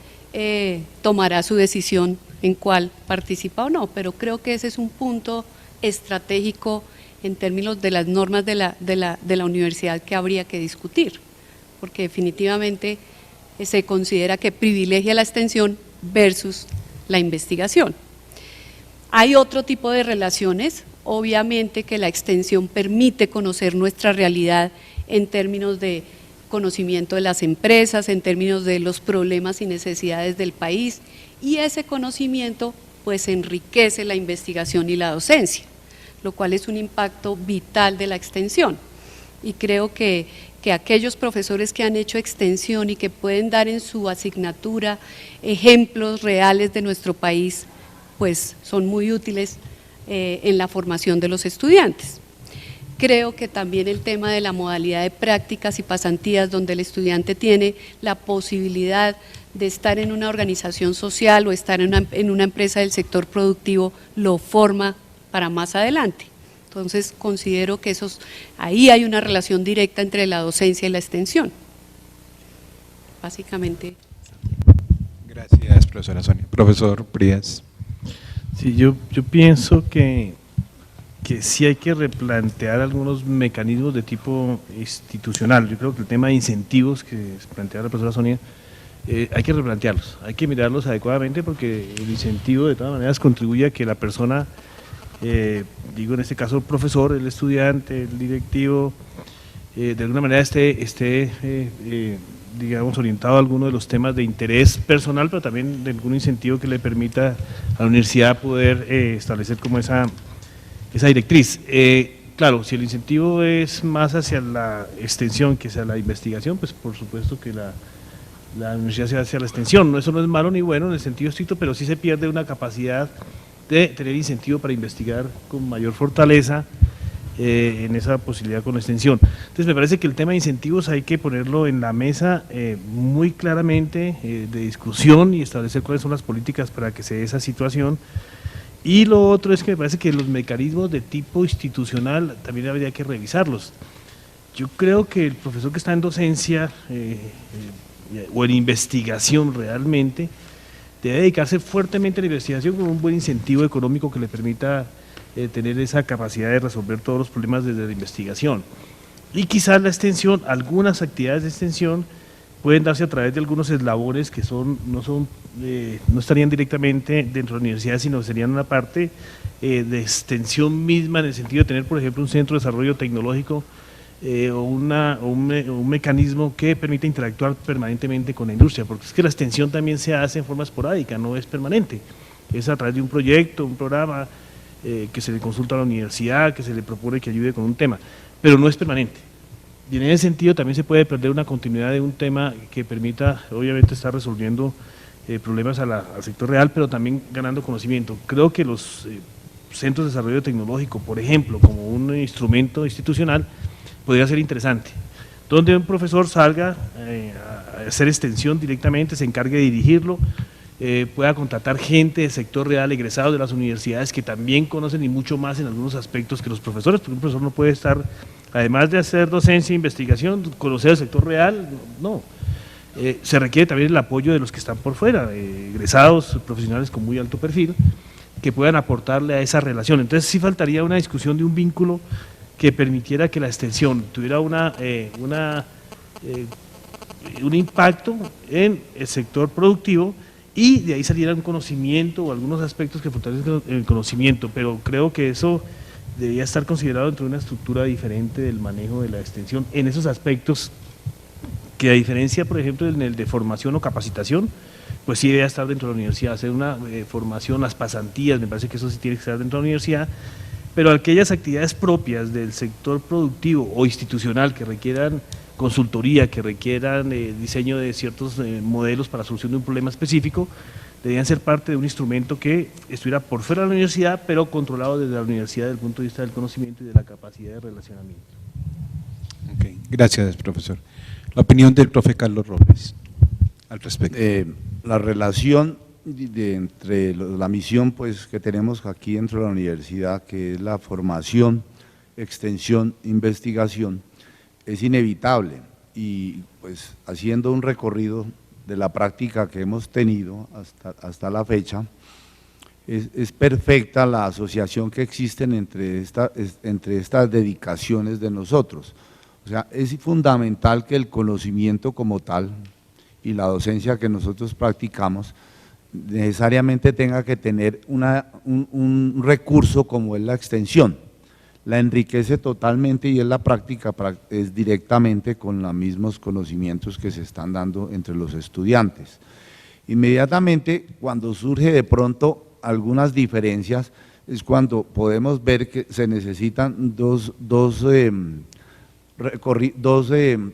tomará su decisión en cuál participa o no, pero creo que ese es un punto estratégico en términos de las normas de la universidad que habría que discutir, porque definitivamente se considera que privilegia la extensión versus la investigación. Hay otro tipo de relaciones, obviamente que la extensión permite conocer nuestra realidad en términos de conocimiento de las empresas, en términos de los problemas y necesidades del país, y ese conocimiento pues enriquece la investigación y la docencia, lo cual es un impacto vital de la extensión. Y creo que aquellos profesores que han hecho extensión y que pueden dar en su asignatura ejemplos reales de nuestro país, pues son muy útiles en la formación de los estudiantes. Creo que también el tema de la modalidad de prácticas y pasantías, donde el estudiante tiene la posibilidad de estar en una organización social o estar en una empresa del sector productivo, lo forma para más adelante. Entonces considero que ahí hay una relación directa entre la docencia y la extensión. Básicamente. Gracias, profesora Sonia. Profesor Prías. Sí, yo pienso que sí hay que replantear algunos mecanismos de tipo institucional. Yo creo que el tema de incentivos que plantea la profesora Sonia, hay que replantearlos, hay que mirarlos adecuadamente, porque el incentivo de todas maneras contribuye a que la persona, digo en este caso el profesor, el estudiante, el directivo, de alguna manera esté digamos, orientado a alguno de los temas de interés personal, pero también de algún incentivo que le permita a la universidad poder establecer como esa directriz. Claro, si el incentivo es más hacia la extensión que hacia la investigación, pues por supuesto que la universidad se va hacia la extensión. Eso no es malo ni bueno en el sentido estricto, pero sí se pierde una capacidad de tener incentivo para investigar con mayor fortaleza en esa posibilidad con la extensión. Entonces me parece que el tema de incentivos hay que ponerlo en la mesa muy claramente de discusión y establecer cuáles son las políticas para que se dé esa situación. Y lo otro es que me parece que los mecanismos de tipo institucional también habría que revisarlos. Yo creo que el profesor que está en docencia o en investigación realmente debe dedicarse fuertemente a la investigación con un buen incentivo económico que le permita tener esa capacidad de resolver todos los problemas desde la investigación. Y quizás la extensión, algunas actividades de extensión pueden darse a través de algunos eslabones que no estarían directamente dentro de la universidad, sino serían una parte de extensión misma, en el sentido de tener, por ejemplo, un centro de desarrollo tecnológico o un mecanismo que permita interactuar permanentemente con la industria, porque es que la extensión también se hace en forma esporádica, no es permanente, es a través de un proyecto, un programa que se le consulta a la universidad, que se le propone que ayude con un tema, pero no es permanente. Y en ese sentido también se puede perder una continuidad de un tema que permita, obviamente, estar resolviendo problemas al sector real, pero también ganando conocimiento. Creo que los centros de desarrollo tecnológico, por ejemplo, como un instrumento institucional, podría ser interesante, donde un profesor salga a hacer extensión directamente, se encargue de dirigirlo, pueda contratar gente del sector real, egresados de las universidades que también conocen y mucho más en algunos aspectos que los profesores, porque un profesor no puede estar, además de hacer docencia e investigación, conocer el sector real, no. Se requiere también el apoyo de los que están por fuera, egresados, profesionales con muy alto perfil, que puedan aportarle a esa relación. Entonces sí faltaría una discusión de un vínculo que permitiera que la extensión tuviera un impacto en el sector productivo y de ahí saliera un conocimiento o algunos aspectos que fortalecen el conocimiento, pero creo que eso debería estar considerado dentro de una estructura diferente del manejo de la extensión en esos aspectos que, a diferencia, por ejemplo, en el de formación o capacitación, pues sí debe estar dentro de la universidad, hacer una formación, las pasantías, me parece que eso sí tiene que estar dentro de la universidad, pero aquellas actividades propias del sector productivo o institucional que requieran consultoría, que requieran diseño de ciertos modelos para solución de un problema específico, deberían ser parte de un instrumento que estuviera por fuera de la universidad, pero controlado desde la universidad desde el punto de vista del conocimiento y de la capacidad de relacionamiento. Okay. Gracias, profesor. La opinión del profe Carlos Robles al respecto. La relación entre la misión pues, que tenemos aquí dentro de la universidad, que es la formación, extensión, investigación, es inevitable, y pues haciendo un recorrido de la práctica que hemos tenido hasta la fecha, es perfecta la asociación que existen entre estas dedicaciones de nosotros. O sea, es fundamental que el conocimiento como tal y la docencia que nosotros practicamos necesariamente tenga que tener un recurso como es la extensión. La enriquece totalmente y es la práctica, es directamente con los mismos conocimientos que se están dando entre los estudiantes. Inmediatamente, cuando surge de pronto algunas diferencias, es cuando podemos ver que se necesitan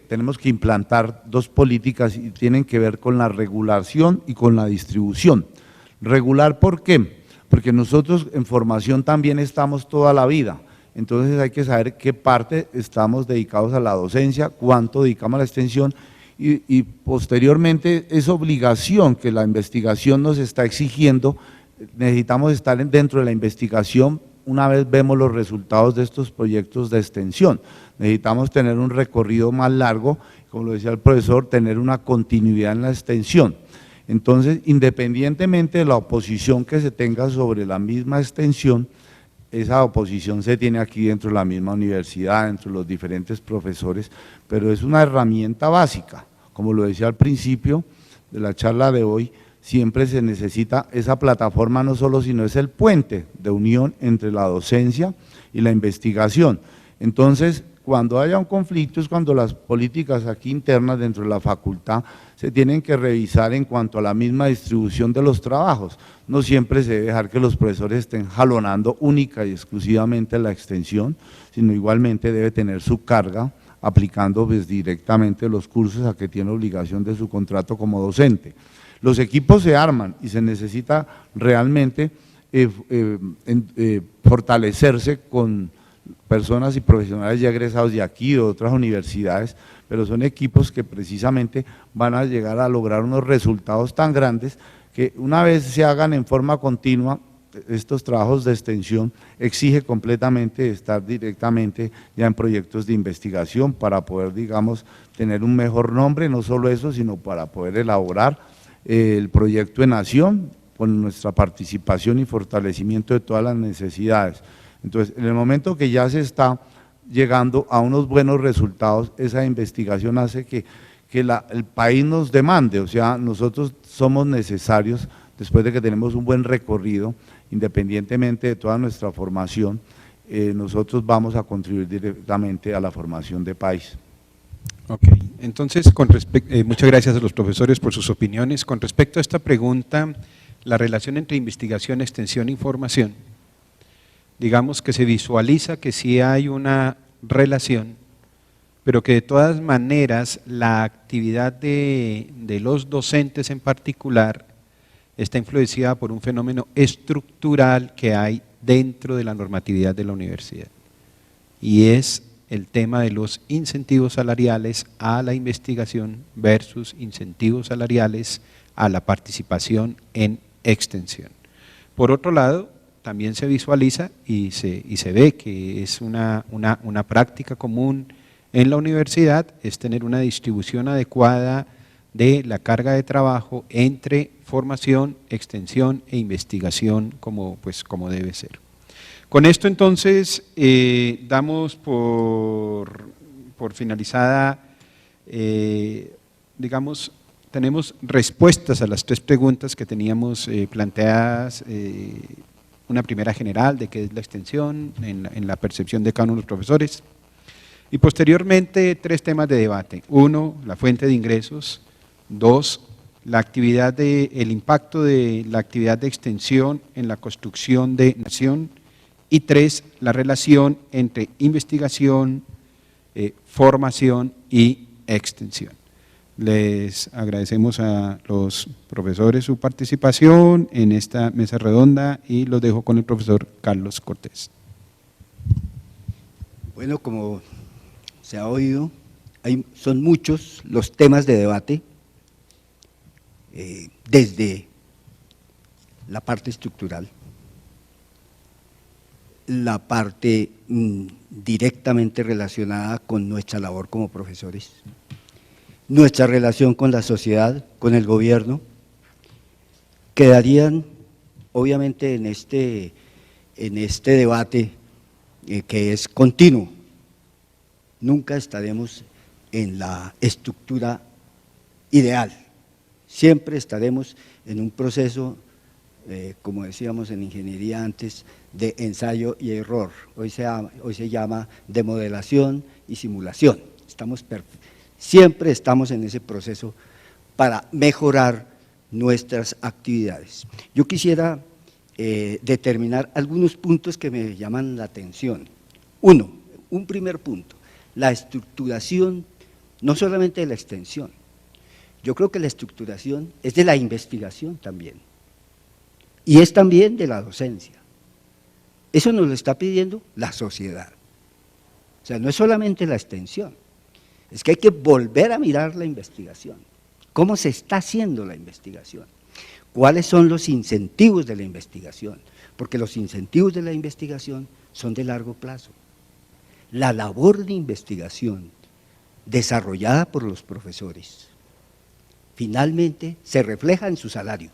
tenemos que implantar dos políticas y tienen que ver con la regulación y con la distribución. Regular, ¿por qué? Porque nosotros en formación también estamos toda la vida. Entonces hay que saber qué parte estamos dedicados a la docencia, cuánto dedicamos a la extensión y posteriormente es obligación que la investigación nos está exigiendo, necesitamos estar dentro de la investigación una vez vemos los resultados de estos proyectos de extensión. Necesitamos tener un recorrido más largo, como lo decía el profesor, tener una continuidad en la extensión. Entonces, independientemente de la oposición que se tenga sobre la misma extensión, esa oposición se tiene aquí dentro de la misma universidad, dentro de los diferentes profesores, pero es una herramienta básica. Como lo decía al principio de la charla de hoy, siempre se necesita esa plataforma no solo, sino es el puente de unión entre la docencia y la investigación. Entonces, cuando haya un conflicto es cuando las políticas aquí internas dentro de la facultad se tienen que revisar en cuanto a la misma distribución de los trabajos. No siempre se debe dejar que los profesores estén jalonando única y exclusivamente la extensión, sino igualmente debe tener su carga aplicando pues, directamente los cursos a que tiene obligación de su contrato como docente. Los equipos se arman y se necesita realmente fortalecerse con personas y profesionales ya egresados de aquí, de otras universidades, pero son equipos que precisamente van a llegar a lograr unos resultados tan grandes que una vez se hagan en forma continua, estos trabajos de extensión exige completamente estar directamente ya en proyectos de investigación para poder, digamos, tener un mejor nombre, no solo eso, sino para poder elaborar el proyecto en acción con nuestra participación y fortalecimiento de todas las necesidades. Entonces, en el momento que ya se está llegando a unos buenos resultados, esa investigación hace que el país nos demande, o sea, nosotros somos necesarios, después de que tenemos un buen recorrido, independientemente de toda nuestra formación, nosotros vamos a contribuir directamente a la formación de país. Ok, entonces, muchas gracias a los profesores por sus opiniones. Con respecto a esta pregunta, la relación entre investigación, extensión e información, digamos que se visualiza que sí hay una relación, pero que de todas maneras la actividad de los docentes en particular está influenciada por un fenómeno estructural que hay dentro de la normatividad de la universidad, y es el tema de los incentivos salariales a la investigación versus incentivos salariales a la participación en extensión. Por otro lado, también se visualiza y se ve que es una práctica común en la universidad, es tener una distribución adecuada de la carga de trabajo entre formación, extensión e investigación como debe ser. Con esto entonces damos por finalizada, digamos, tenemos respuestas a las 3 preguntas que teníamos planteadas, una primera general de qué es la extensión en la percepción de cada uno de los profesores, y posteriormente 3 temas de debate. 1, la fuente de ingresos. 2, el impacto de la actividad de extensión en la construcción de nación. Y 3, la relación entre investigación, formación y extensión. Les agradecemos a los profesores su participación en esta mesa redonda y los dejo con el profesor Carlos Cortés. Bueno, como se ha oído, son muchos los temas de debate, desde la parte estructural, la parte directamente relacionada con nuestra labor como profesores, nuestra relación con la sociedad, con el gobierno, quedarían obviamente en este debate que es continuo. Nunca estaremos en la estructura ideal, siempre estaremos en un proceso, como decíamos en ingeniería antes, de ensayo y error. Hoy se llama de modelación y simulación. Siempre estamos en ese proceso para mejorar nuestras actividades. Yo quisiera determinar algunos puntos que me llaman la atención. Un primer punto, la estructuración, no solamente de la extensión. Yo creo que la estructuración es de la investigación también, y es también de la docencia. Eso nos lo está pidiendo la sociedad. O sea, no es solamente la extensión, es que hay que volver a mirar la investigación. ¿Cómo se está haciendo la investigación? ¿Cuáles son los incentivos de la investigación? Porque los incentivos de la investigación son de largo plazo. La labor de investigación desarrollada por los profesores finalmente se refleja en su salario.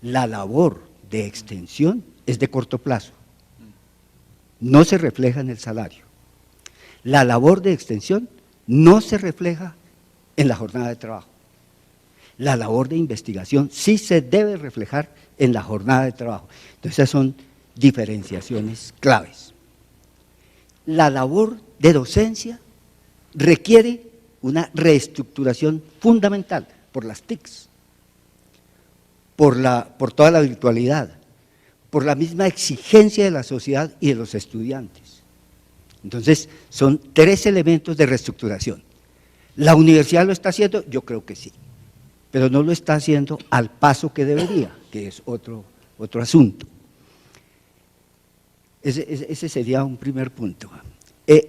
La labor de extensión es de corto plazo, no se refleja en el salario. La labor de extensión no se refleja en la jornada de trabajo. La labor de investigación sí se debe reflejar en la jornada de trabajo. Entonces esas son diferenciaciones claves. La labor de docencia requiere una reestructuración fundamental por las TICs, por toda la virtualidad, por la misma exigencia de la sociedad y de los estudiantes. Entonces, son 3 elementos de reestructuración. ¿La universidad lo está haciendo? Yo creo que sí, pero no lo está haciendo al paso que debería, que es otro asunto. Ese sería un primer punto.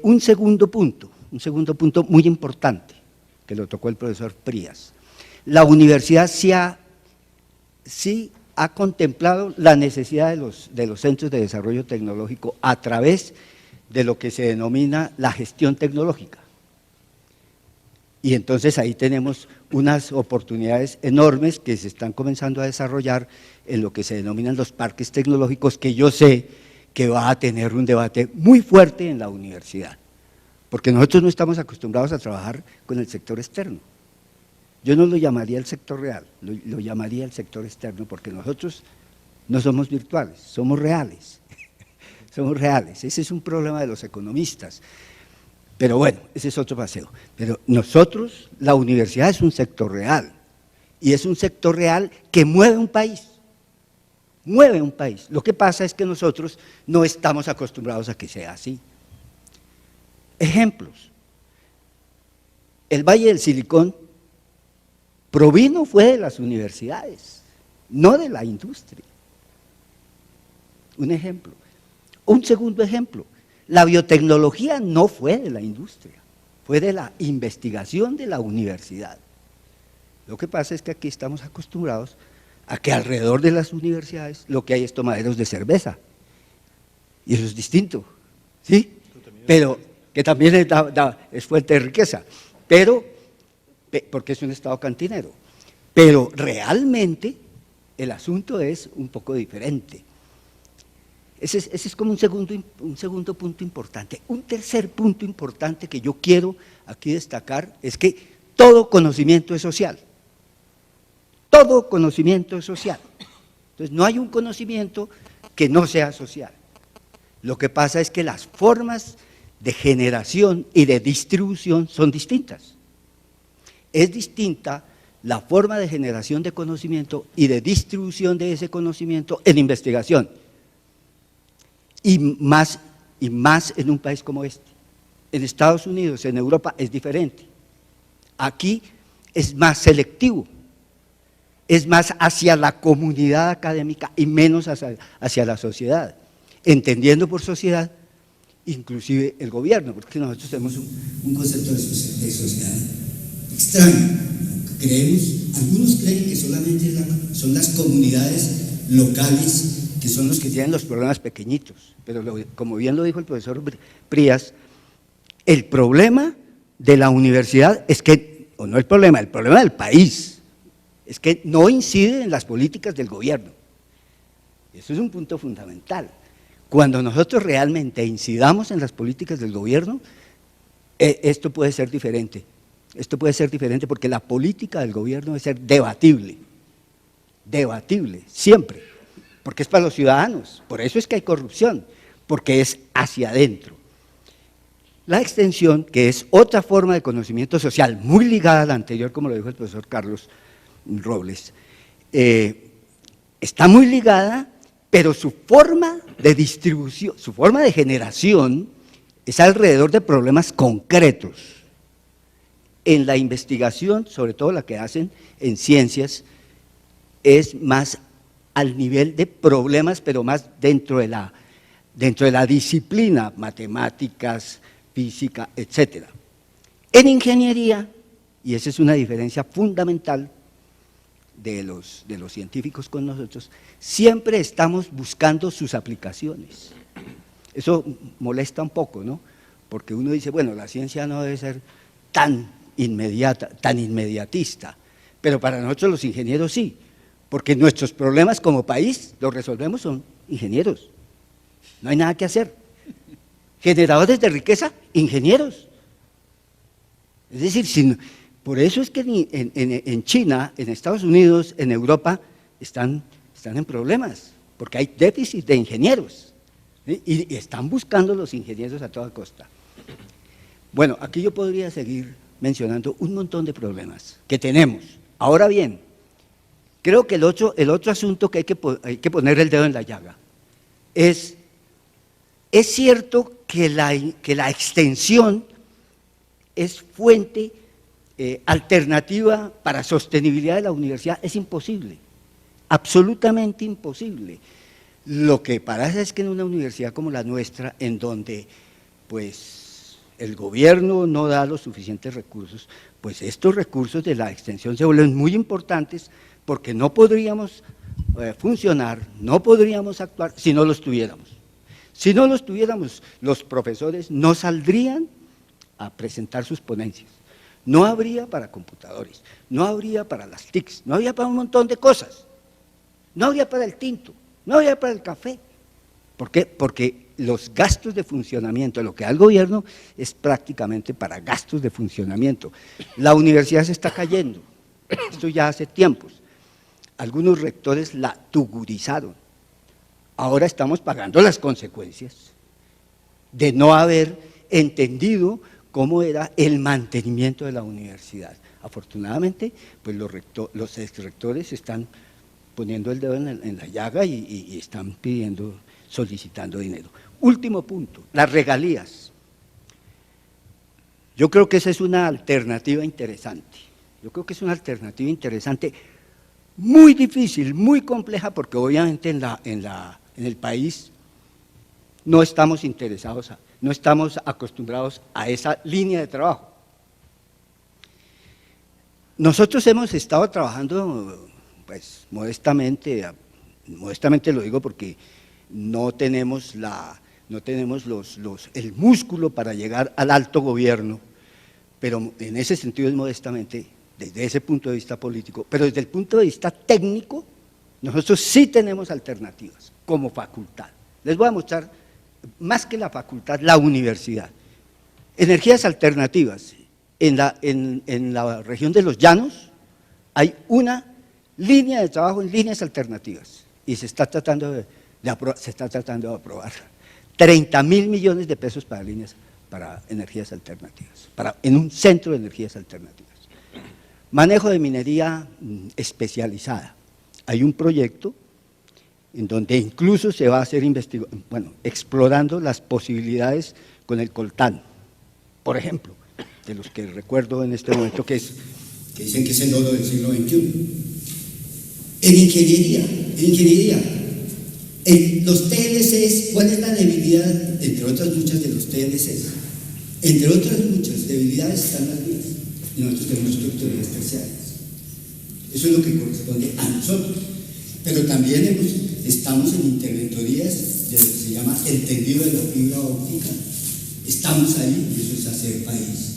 Un segundo punto muy importante, que lo tocó el profesor Prías. La universidad sí ha contemplado la necesidad de los centros de desarrollo tecnológico a través de lo que se denomina la gestión tecnológica. Y entonces ahí tenemos unas oportunidades enormes que se están comenzando a desarrollar en lo que se denominan los parques tecnológicos, que yo sé que va a tener un debate muy fuerte en la universidad, porque nosotros no estamos acostumbrados a trabajar con el sector externo. Yo no lo llamaría el sector real, lo llamaría el sector externo, porque nosotros no somos virtuales, somos reales, somos reales. Ese es un problema de los economistas, pero bueno, ese es otro paseo. Pero nosotros, la universidad es un sector real, y es un sector real que mueve un país. Mueve un país. Lo que pasa es que nosotros no estamos acostumbrados a que sea así. Ejemplos. El Valle del Silicón fue de las universidades, no de la industria. Un ejemplo. Un segundo ejemplo. La biotecnología no fue de la industria, fue de la investigación de la universidad. Lo que pasa es que aquí estamos acostumbrados a que alrededor de las universidades lo que hay es tomaderos de cerveza, y eso es distinto, ¿sí? Pero que también es fuente de riqueza, pero porque es un Estado cantinero. Pero realmente el asunto es un poco diferente. Ese es como un segundo punto importante. Un tercer punto importante que yo quiero aquí destacar es que todo conocimiento es social. Todo conocimiento es social. Entonces, no hay un conocimiento que no sea social. Lo que pasa es que las formas de generación y de distribución son distintas. Es distinta la forma de generación de conocimiento y de distribución de ese conocimiento en investigación. Y más en un país como este. En Estados Unidos, en Europa es diferente. Aquí es más selectivo, es más hacia la comunidad académica y menos hacia la sociedad, entendiendo por sociedad inclusive el gobierno, porque nosotros tenemos un concepto de sociedad extraño. Algunos creen que solamente son las comunidades locales que son los que tienen los problemas pequeñitos, pero como bien lo dijo el profesor Prías, el problema de la universidad es que, o no el problema del país, es que no incide en las políticas del gobierno. Eso es un punto fundamental. Cuando nosotros realmente incidamos en las políticas del gobierno, esto puede ser diferente. Esto puede ser diferente porque la política del gobierno debe ser debatible, siempre, porque es para los ciudadanos, por eso es que hay corrupción, porque es hacia adentro. La extensión, que es otra forma de conocimiento social, muy ligada a la anterior, como lo dijo el profesor Carlos Robles, está muy ligada, pero su forma de distribución, su forma de generación es alrededor de problemas concretos. En la investigación, sobre todo la que hacen en ciencias, es más al nivel de problemas, pero más dentro de la disciplina, matemáticas, física, etc. En ingeniería, y esa es una diferencia fundamental de los científicos con nosotros, siempre estamos buscando sus aplicaciones. Eso molesta un poco, ¿no? Porque uno dice, bueno, la ciencia no debe ser tan inmediata, tan inmediatista, pero para nosotros los ingenieros sí, porque nuestros problemas como país los resolvemos son ingenieros, no hay nada que hacer. Generadores de riqueza, ingenieros. Es decir, por eso es que en China, en Estados Unidos, en Europa, están en problemas, porque hay déficit de ingenieros, ¿sí? Y están buscando los ingenieros a toda costa. Bueno, aquí yo podría seguir mencionando un montón de problemas que tenemos. Ahora bien, creo que el otro asunto que hay que poner el dedo en la llaga es cierto que la extensión es fuente alternativa para sostenibilidad de la universidad, es imposible, absolutamente imposible. Lo que pasa es que en una universidad como la nuestra, en donde pues el gobierno no da los suficientes recursos, pues estos recursos de la extensión se vuelven muy importantes porque no podríamos funcionar, no podríamos actuar si no los tuviéramos. Si no los tuviéramos, los profesores no saldrían a presentar sus ponencias. No habría para computadores, no habría para las TICs, no habría para un montón de cosas. No habría para el tinto, no habría para el café. ¿Por qué? Porque los gastos de funcionamiento, lo que da el gobierno es prácticamente para gastos de funcionamiento. La universidad se está cayendo, esto ya hace tiempos. Algunos rectores la tugurizaron. Ahora estamos pagando las consecuencias de no haber entendido cómo era el mantenimiento de la universidad. Afortunadamente, pues los exrectores están poniendo el dedo en la llaga y están solicitando dinero. Último punto, las regalías. Yo creo que esa es una alternativa interesante. Muy difícil, muy compleja, porque obviamente en el país no estamos interesados, no estamos acostumbrados a esa línea de trabajo. Nosotros hemos estado trabajando, pues modestamente lo digo porque no tenemos el músculo para llegar al alto gobierno, pero en ese sentido es modestamente, desde ese punto de vista político, pero desde el punto de vista técnico, nosotros sí tenemos alternativas como facultad. Les voy a mostrar, más que la facultad, la universidad. Energías alternativas. En la región de los Llanos hay una línea de trabajo en líneas alternativas y se está tratando de aprobar 30.000 millones de pesos para líneas, para energías alternativas, en un centro de energías alternativas. Manejo de minería especializada. Hay un proyecto en donde incluso se va a hacer explorando las posibilidades con el coltán, por ejemplo, de los que recuerdo en este momento que dicen que es el oro del siglo XXI. En ingeniería, en los TLCs, ¿cuál es la debilidad, entre otras muchas de los TLCs? Entre otras muchas debilidades están las vías, y nosotros tenemos estructuras terciarias. Eso es lo que corresponde a nosotros. Pero también estamos en interventorías de lo que se llama el tendido de la fibra óptica. Estamos ahí, y eso es hacer país.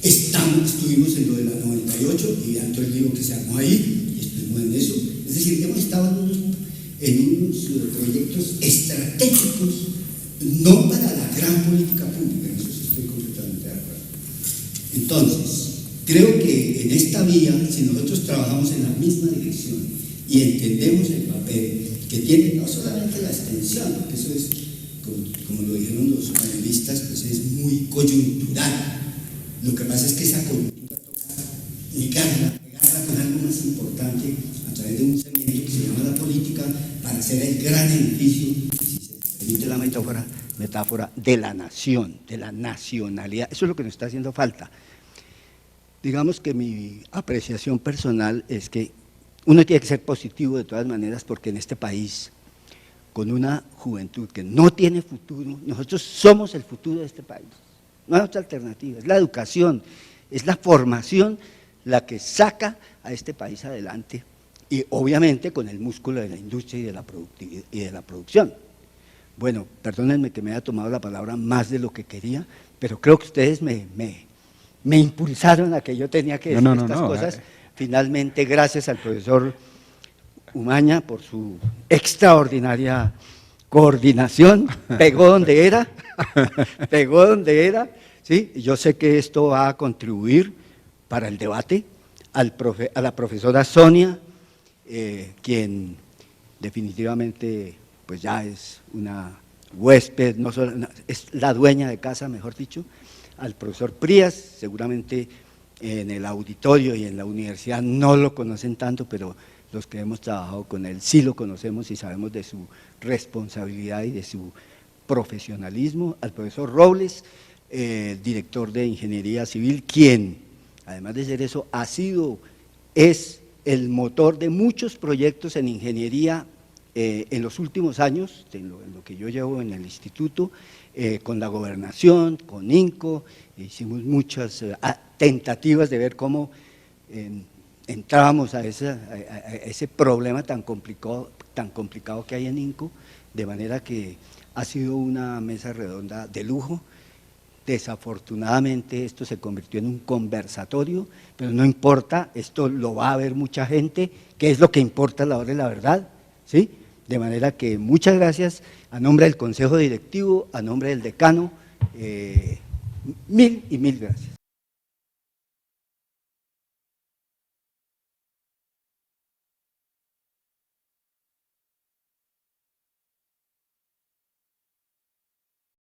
Estuvimos en lo de la 98, y vean todo el lío que se armó ahí, y estuvimos en eso. Es decir, hemos estado en unos proyectos estratégicos, no para la gran política pública, en eso sí estoy completamente de acuerdo. Entonces, creo que en esta vía, si nosotros trabajamos en la misma dirección y entendemos el papel que tiene no solamente la extensión, porque eso es, como lo dijeron los panelistas, pues es muy coyuntural. Lo que pasa es que esa coyuntura toca pegarla con algo más importante a través de un cemento que se llama la política para hacer el gran edificio, si se permite la metáfora de la nación, de la nacionalidad. Eso es lo que nos está haciendo falta. Digamos que mi apreciación personal es que uno tiene que ser positivo de todas maneras, porque en este país, con una juventud que no tiene futuro, nosotros somos el futuro de este país. No hay otra alternativa, es la educación, es la formación la que saca a este país adelante, y obviamente con el músculo de la industria y de la producción. Bueno, perdónenme que me haya tomado la palabra más de lo que quería, pero creo que ustedes me impulsaron a que yo tenía que decir estas cosas. Finalmente, gracias al profesor Umaña por su extraordinaria coordinación, pegó donde era, ¿sí? Yo sé que esto va a contribuir para el debate, a la profesora Sonia, quien definitivamente pues ya es una huésped, no solo, es la dueña de casa, mejor dicho, al profesor Prías, seguramente en el auditorio y en la universidad no lo conocen tanto, pero los que hemos trabajado con él sí lo conocemos y sabemos de su responsabilidad y de su profesionalismo. Al profesor Robles, director de Ingeniería Civil, quien, además de ser eso, es el motor de muchos proyectos en ingeniería en los últimos años, en lo que yo llevo en el instituto, con la gobernación, con INCO, hicimos muchas tentativas de ver cómo entrábamos a ese problema tan complicado que hay en INCO, de manera que ha sido una mesa redonda de lujo. Desafortunadamente esto se convirtió en un conversatorio, pero no importa, esto lo va a ver mucha gente, que es lo que importa a la hora de la verdad, ¿sí? De manera que muchas gracias a nombre del Consejo Directivo, a nombre del decano, mil y mil gracias.